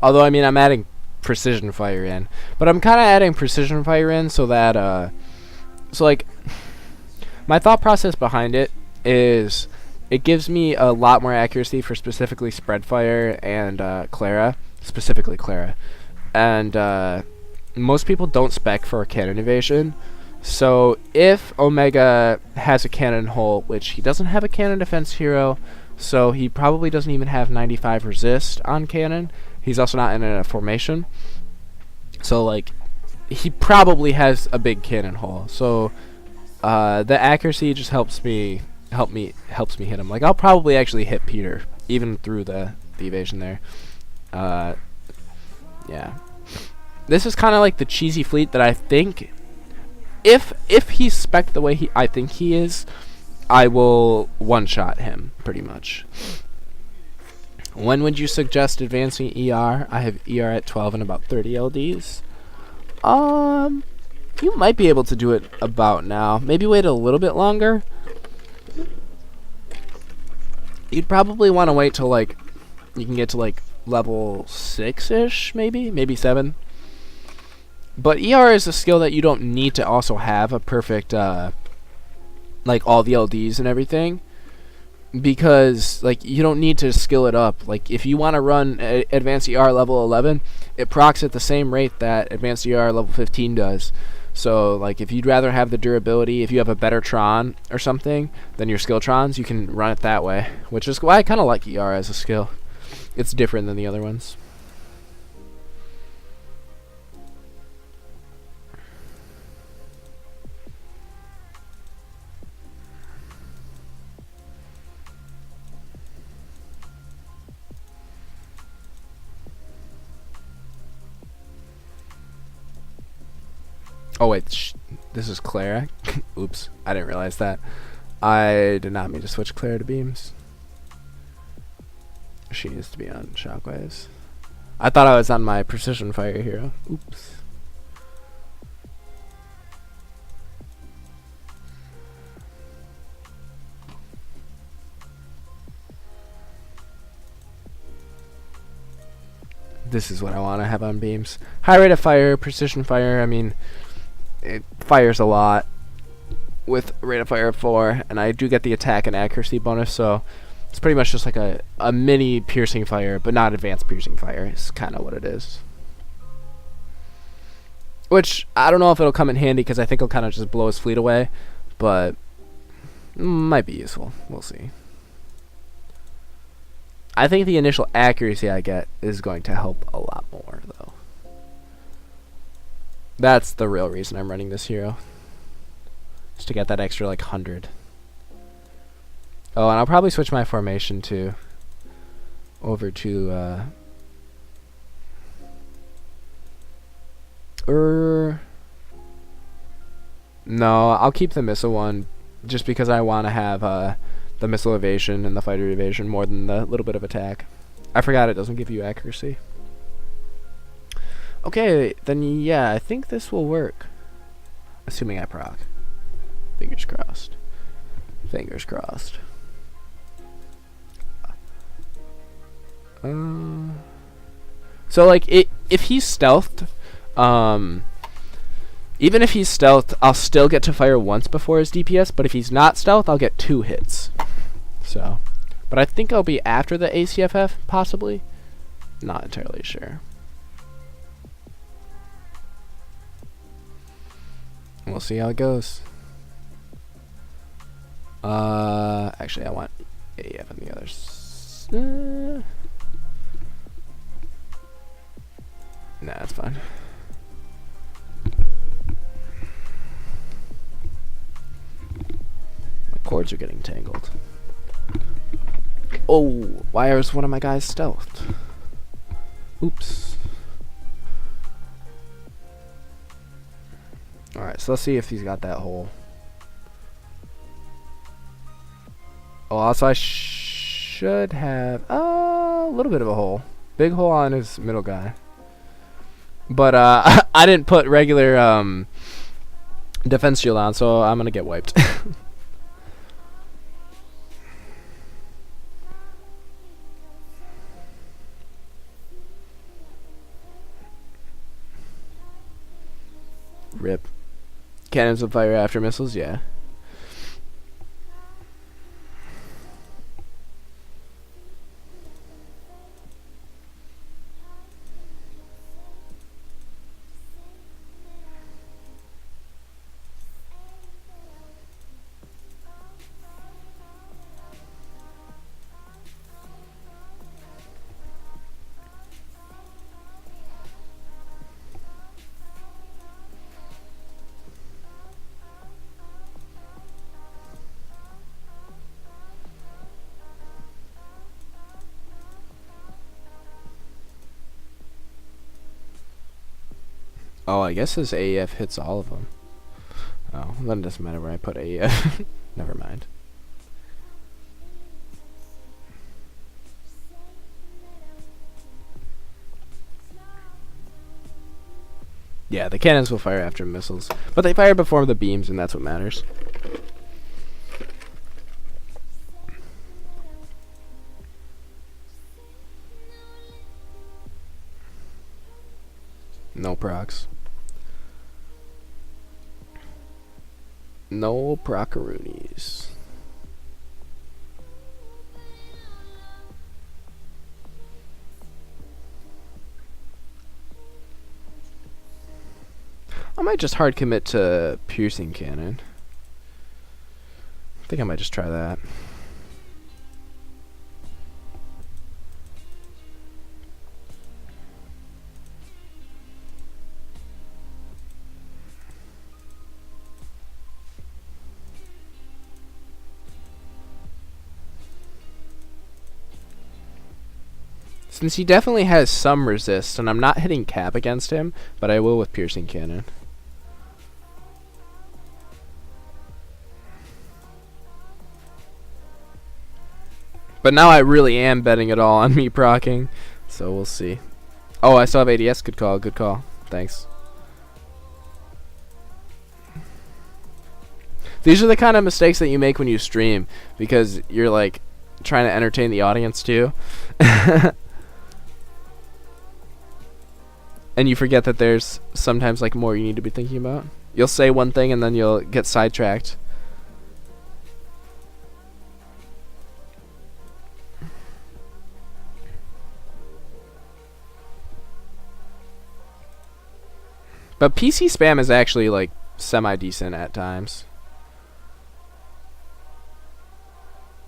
Although, I mean, I'm adding precision fire in. But I'm kind of adding precision fire in so that, so, like, my thought process behind it is it gives me a lot more accuracy for specifically spread fire and Clara. Specifically Clara. And most people don't spec for a cannon evasion. So if Omega has a cannon hull, which he doesn't have a cannon defense hero, so he probably doesn't even have 95 resist on cannon. He's also not in a formation. So, like, he probably has a big cannon hull. So, the accuracy just helps me hit him. Like, I'll probably actually hit Peter, even through the evasion there. Yeah. This is kind of like the cheesy fleet that I think, if he's spec'd the way I think he is, I will one-shot him, pretty much. When would you suggest advancing ER? I have ER at 12 and about 30 LDs. You might be able to do it about now. Maybe wait a little bit longer. You'd probably want to wait till, like, you can get to, like, level 6-ish, maybe 7. But ER is a skill that you don't need to also have a perfect, like, all the LDs and everything. Because, like, you don't need to skill it up. Like, if you want to run Advanced ER level 11, it procs at the same rate that Advanced ER level 15 does. So, like, if you'd rather have the durability, if you have a better Tron or something than your skill Trons, you can run it that way. Which is why I kind of like ER as a skill. It's different than the other ones. Oh wait, this is Clara. Oops, I didn't realize that. I did not mean to switch Clara to beams. She needs to be on shockwaves. I thought I was on my precision fire hero. Oops. This is what I want to have on beams. High rate of fire, precision fire, I mean, it fires a lot with rate of fire of 4, and I do get the attack and accuracy bonus, so it's pretty much just like a mini piercing fire, but not advanced piercing fire. It's kind of what it is. Which, I don't know if it'll come in handy, because I think it'll kind of just blow his fleet away, but might be useful. We'll see. I think the initial accuracy I get is going to help a lot more, though. That's the real reason I'm running this hero. Just to get that extra, like, 100. Oh, and I'll probably switch my formation, too. Over to, no, I'll keep the missile one, just because I want to have, the missile evasion and the fighter evasion more than the little bit of attack. I forgot it doesn't give you accuracy. Okay, then yeah, I think this will work. Assuming I proc. Fingers crossed. Fingers crossed. So like if he's stealthed, even if he's stealthed, I'll still get to fire once before his DPS, but if he's not stealthed, I'll get 2 hits. So, but I think I'll be after the ACFF, possibly. Not entirely sure. We'll see how it goes. Actually, I want AF and the others. Nah, that's fine. My cords are getting tangled. Oh, why is one of my guys stealthed? Oops. Alright, so let's see if he's got that hole. Oh, also I should have a little bit of a hole. Big hole on his middle guy. But I didn't put regular defense shield on, so I'm gonna get wiped. Rip. Cannons will fire after missiles, yeah. Oh, I guess his AEF hits all of them. Oh, then it doesn't matter where I put AEF. Never mind. Yeah, the cannons will fire after missiles, but they fire before the beams, and that's what matters. No procs. No procaroonies. I might just hard commit to piercing cannon. I think I might just try that. Since he definitely has some resist, and I'm not hitting cap against him, but I will with piercing cannon. But now I really am betting it all on me proccing, so we'll see. Oh, I still have ADS. Good call, good call. Thanks. These are the kind of mistakes that you make when you stream, because you're like trying to entertain the audience too. And you forget that there's sometimes like more you need to be thinking about. You'll say one thing and then you'll get sidetracked. But PC spam is actually like semi-decent at times.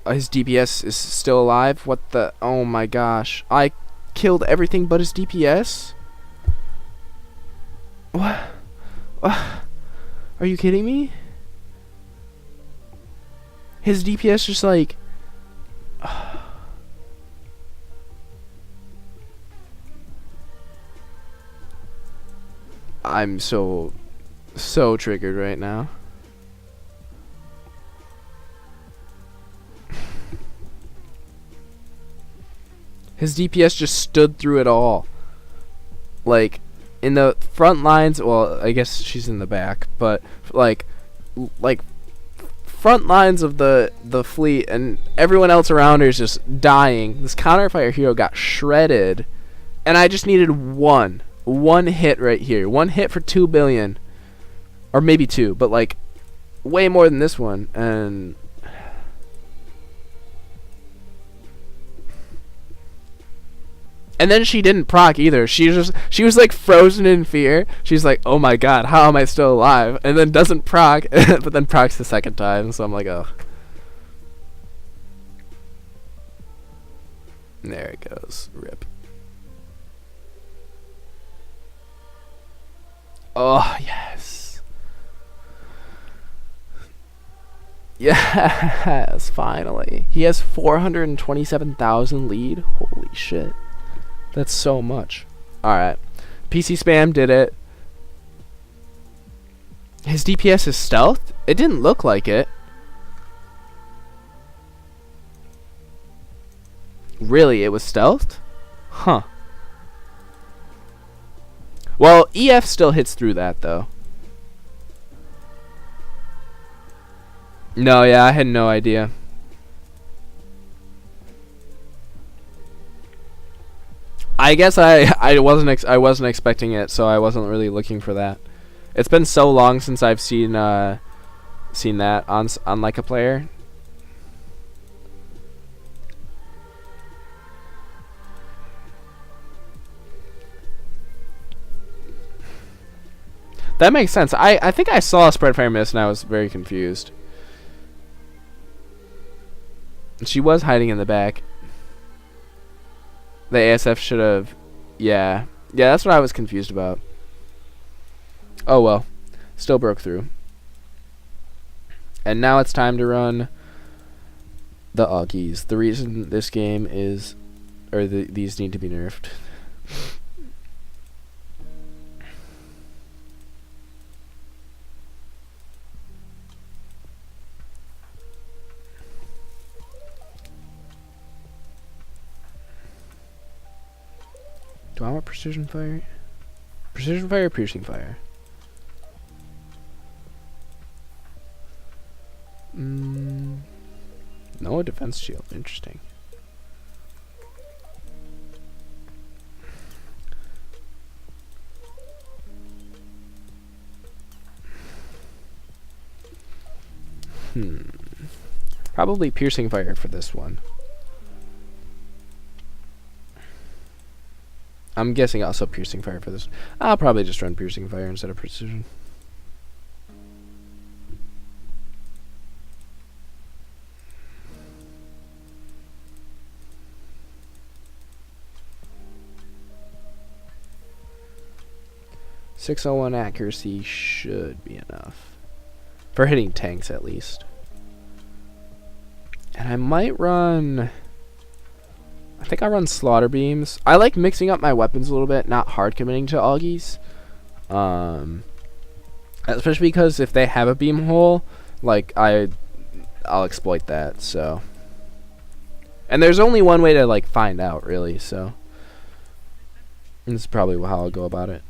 His DPS is still alive? What the? Oh my gosh. I killed everything but his DPS? What? Are you kidding me? His DPS just like... I'm so triggered right now. His DPS just stood through it all. Like, in the front lines, well, I guess she's in the back, but like front lines of the fleet, and everyone else around her is just dying. This counterfire hero got shredded, and I just needed one hit right here. One hit for 2 billion, or maybe 2, but like way more than this one. And then she didn't proc either. She was like frozen in fear. She's like, oh my god, how am I still alive? And then doesn't proc, but then procs the second time. So I'm like, oh. There it goes. Rip. Oh, yes. Yes, finally. He has 427,000 lead. Holy shit. That's so much. Alright. PC Spam did it. His DPS is stealth? It didn't look like it. Really, it was stealthed? Huh. Well, EF still hits through that, though. No, yeah, I had no idea. I guess I wasn't expecting it, so I wasn't really looking for that. It's been so long since I've seen that on like a player. That makes sense. I think I saw a spread fire miss and I was very confused. She was hiding in the back. The ASF should have... Yeah. Yeah, that's what I was confused about. Oh well. Still broke through. And now it's time to run the Augies. The reason this game is... Or these need to be nerfed. Do I want precision fire? Precision fire or piercing fire? No defense shield. Interesting. Probably piercing fire for this one. I'm guessing also piercing fire for this. I'll probably just run piercing fire instead of precision. .601 accuracy should be enough. For hitting tanks at least. And I might run... I think I run slaughter beams. I like mixing up my weapons a little bit, not hard committing to Augies. Especially because if they have a beam hole, like I'll exploit that, so. And there's only one way to like find out really, so. And this is probably how I'll go about it.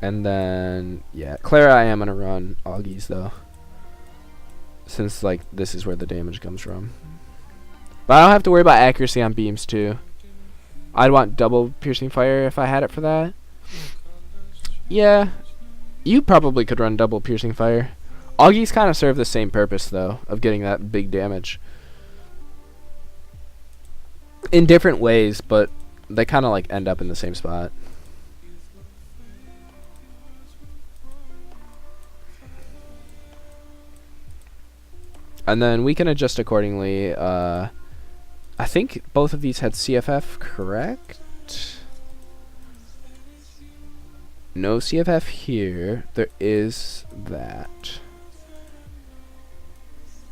And then yeah, Clara I am gonna run Augies though. Since like this is where the damage comes from. But I don't have to worry about accuracy on beams too. I'd want double piercing fire if I had it for that. Yeah. You probably could run double piercing fire. Augies kind of serve the same purpose though, of getting that big damage. In different ways, but they kind of like end up in the same spot. And then we can adjust accordingly. I think both of these had CFF, correct? No CFF here. There is that.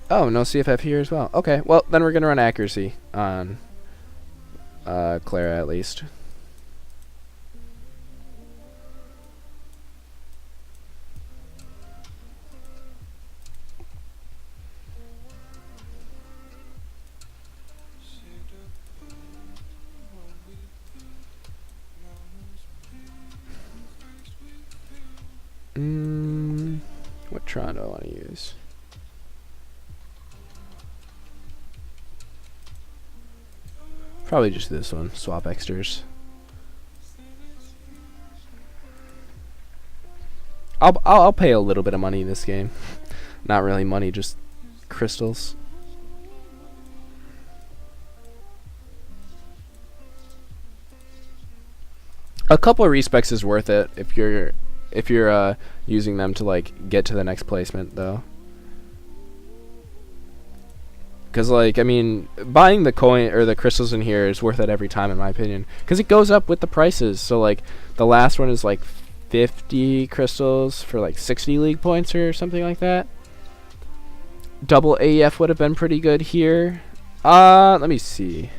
Oh, no CFF here as well. Okay, well, then we're going to run accuracy on Clara at least. What Tron do I want to use? Probably just this one. Swap extras. I'll pay a little bit of money in this game. Not really money, just crystals. A couple of respecs is worth it if you're using them to like get to the next placement though. Because like I mean buying the coin or the crystals in here is worth it every time in my opinion, because it goes up with the prices. So like the last one is like 50 crystals for like 60 league points or something like that. Double AEF would have been pretty good here. Let me see.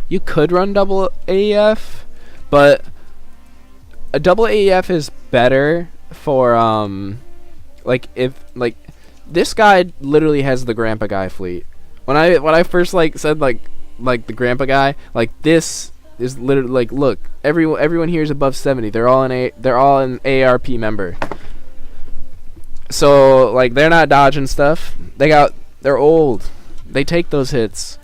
You could run double AEF, but a double AEF is better for like if like this guy literally has the grandpa guy fleet. When I first like said like the grandpa guy, like this is literally like, look, everyone here is above 70. They're all an ARP member. So like they're not dodging stuff. They're old. They take those hits.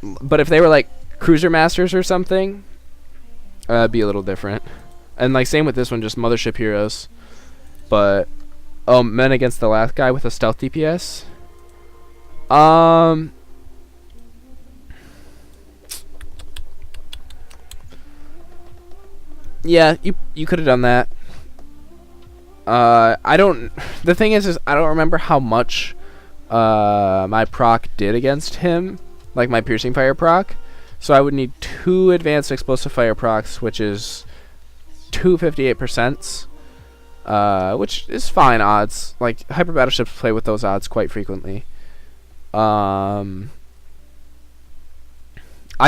But if they were like cruiser masters or something, it'd be a little different. And like same with this one, just mothership heroes. But men against the last guy with a stealth DPS. Yeah, you could have done that. The thing is I don't remember how much my proc did against him, like my piercing fire proc. So I would need 2 advanced explosive fire procs, which is 258%, which is fine odds. Like hyper battleships play with those odds quite frequently. I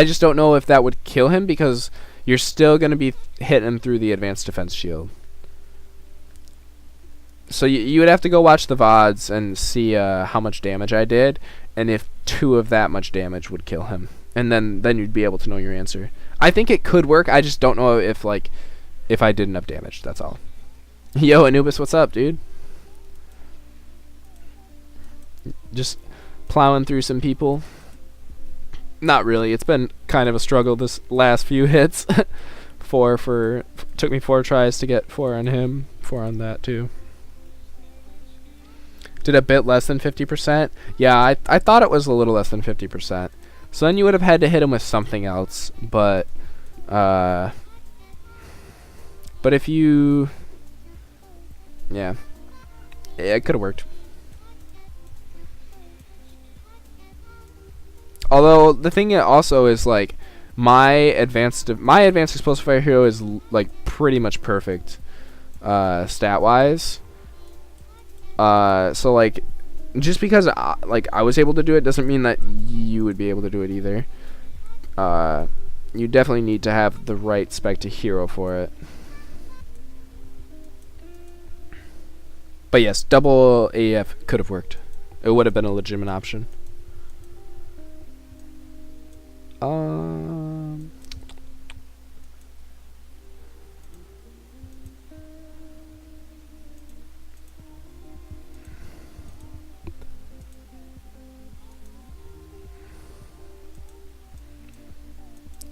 just don't know if that would kill him, because you're still going to be hitting him through the advanced defense shield. So you would have to go watch the VODs and see how much damage I did, and if 2 of that much damage would kill him. And then you'd be able to know your answer. I think it could work. I just don't know if I did enough damage. That's all. Yo, Anubis, what's up, dude? Just plowing through some people. Not really. It's been kind of a struggle this last few hits. Took me 4 tries to get 4 on him. 4 on that too. Did a bit less than 50%. Yeah, I thought it was a little less than 50%. So then you would have had to hit him with something else, but if you, yeah, it could have worked. Although the thing also is like my advanced explosive fire hero is like pretty much perfect stat wise. So like, just because I was able to do it doesn't mean that you would be able to do it either. You definitely need to have the right spec to hero for it. But yes, double AF could have worked. It would have been a legitimate option.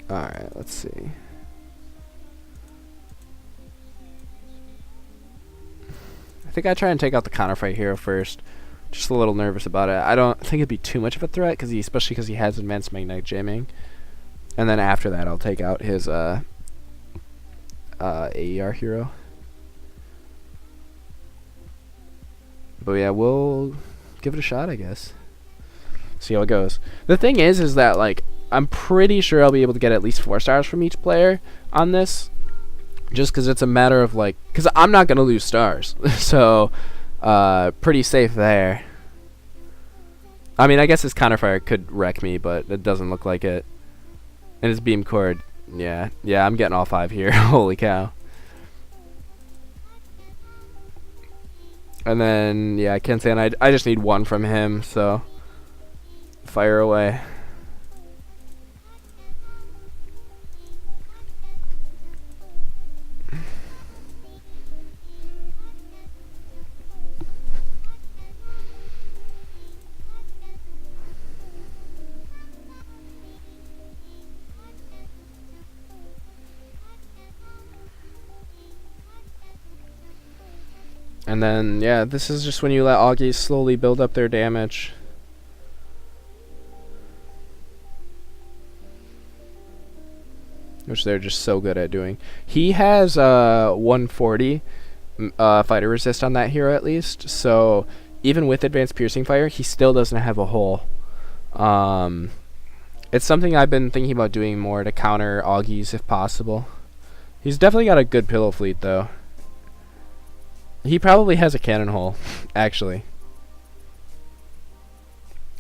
Alright, let's see. I think I try and take out the counterfight hero first. Just a little nervous about it. I don't think it'd be too much of a threat, especially because he has advanced magnetic jamming. And then after that, I'll take out his AER hero. But yeah, we'll give it a shot, I guess. See how it goes. The thing is that like I'm pretty sure I'll be able to get at least 4 stars from each player on this. Just because it's a matter of like, because I'm not going to lose stars. So, pretty safe there. I mean, I guess his counterfire could wreck me, but it doesn't look like it. And his beam cord, yeah, I'm getting all 5 here. Holy cow. And then, yeah, I can't say, and I just need 1 from him, so fire away. And then, yeah, this is just when you let Augies slowly build up their damage. Which they're just so good at doing. He has 140 fighter resist on that hero at least. So even with advanced piercing fire, he still doesn't have a hole. It's something I've been thinking about doing more to counter Augies if possible. He's definitely got a good pillow fleet, though. He probably has a cannon hole, actually.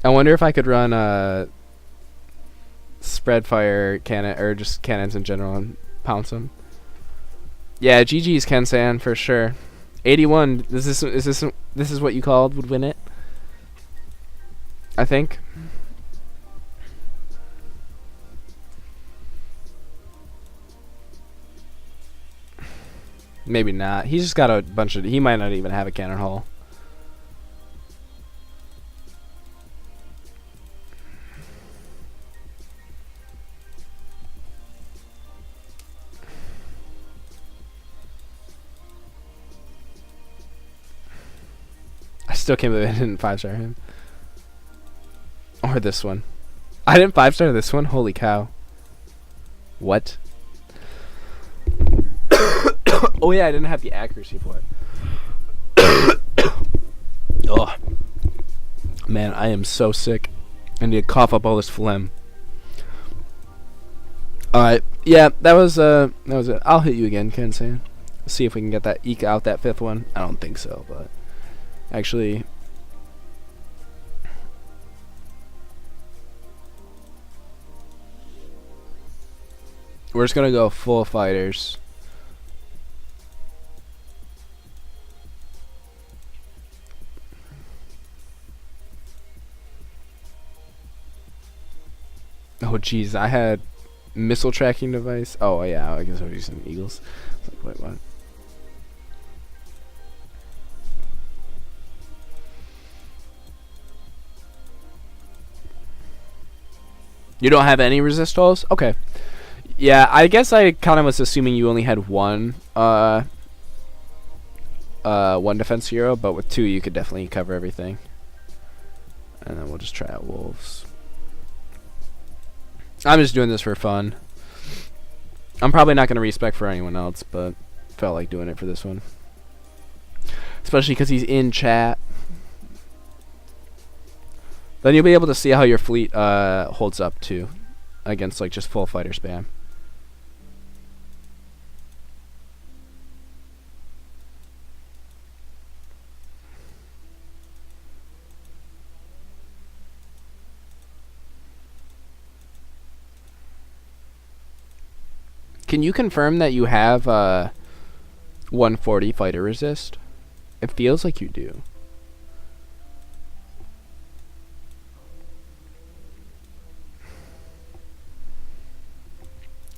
I wonder if I could run spread fire cannon, or just cannons in general, and pounce them. Yeah, GG's Ken-san for sure. 81. This is what you called would win it? I think. Maybe not. He's just got a bunch of... He might not even have a cannon hole. I still can't believe I didn't 5-star him. Or this one. I didn't 5-star this one? Holy cow. What? Oh yeah, I didn't have the accuracy for it. Oh. Man, I am so sick. I need to cough up all this phlegm. Alright, yeah, that was it. I'll hit you again, Ken-san. See if we can get that, eke out that 5th one. I don't think so, but actually, we're just gonna go full fighters. Oh jeez, I had missile tracking device. Oh yeah, I guess I was using Eagles. Like, wait, what? You don't have any resist holes? Okay. Yeah, I guess I kind of was assuming you only had one defense hero, but with 2 you could definitely cover everything. And then we'll just try out wolves. I'm just doing this for fun. I'm probably not going to respec for anyone else, but felt like doing it for this one. Especially because he's in chat. Then you'll be able to see how your fleet holds up too against like just full fighter spam. Can you confirm that you have 140 fighter resist? It feels like you do.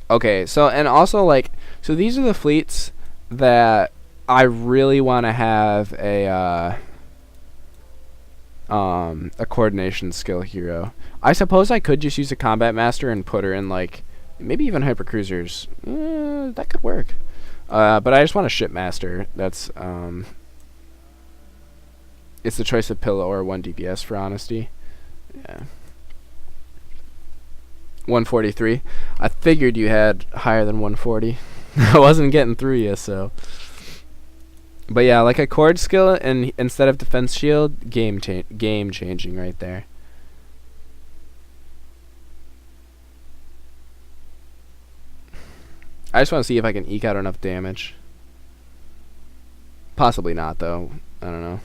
Okay, so and also like so these are the fleets that I really want to have a coordination skill hero. I suppose I could just use a combat master and put her in like maybe even hypercruisers. That could work. But I just want a ship master. That's it's the choice of pillow or 1 DPS for honesty. Yeah. 143. I figured you had higher than 140. I wasn't getting through you, so. But yeah, like a cord skill and instead of defense shield, game changing right there. I just want to see if I can eke out enough damage. Possibly not, though. I don't know.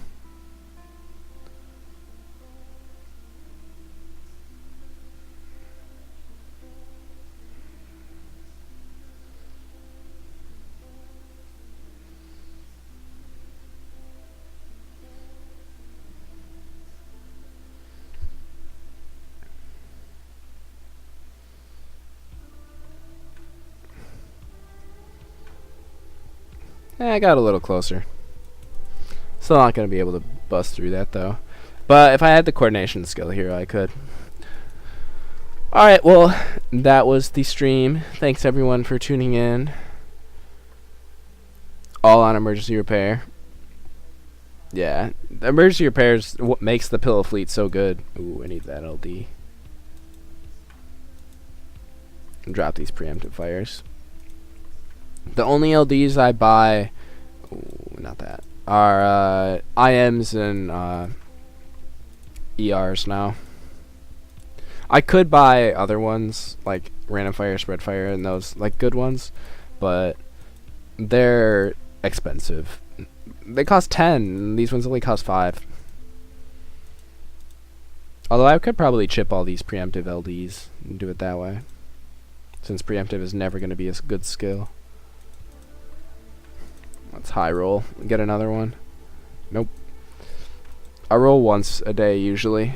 I got a little closer. Still not going to be able to bust through that, though. But if I had the coordination skill here, I could. Alright, well, that was the stream. Thanks, everyone, for tuning in. All on emergency repair. Yeah, emergency repair is what makes the pillow fleet so good. Ooh, I need that LD. Drop these preemptive fires. The only LDs I buy, ooh, not that, are IMs and ERs now. I could buy other ones like random fire, spread fire, and those like good ones, but they're expensive. They cost 10, and these ones only cost 5. Although I could probably chip all these preemptive LDs and do it that way, since preemptive is never going to be a good skill. Let's high roll. Get another one. Nope. I roll once a day usually.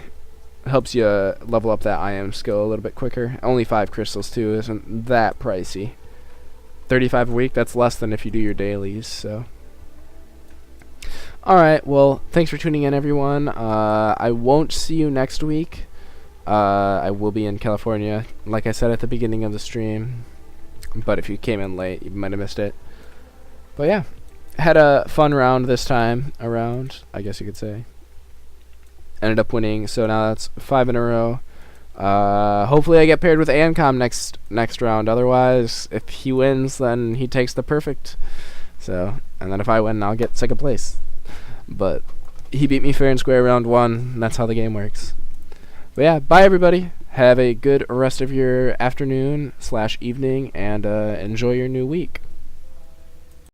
Helps you level up that IM skill a little bit quicker. Only 5 crystals too, isn't that pricey. 35 a week, that's less than if you do your dailies, so. Alright, well, thanks for tuning in, everyone. I won't see you next week. I will be in California, like I said at the beginning of the stream. But if you came in late, you might have missed it. But yeah, had a fun round this time around, I guess you could say. Ended up winning, so now that's 5 in a row. Hopefully I get paired with Ancom next round. Otherwise, if he wins, then he takes the perfect. So, and then if I win, I'll get second place. But he beat me fair and square round 1, and that's how the game works. But yeah, bye everybody. Have a good rest of your afternoon/evening, and enjoy your new week.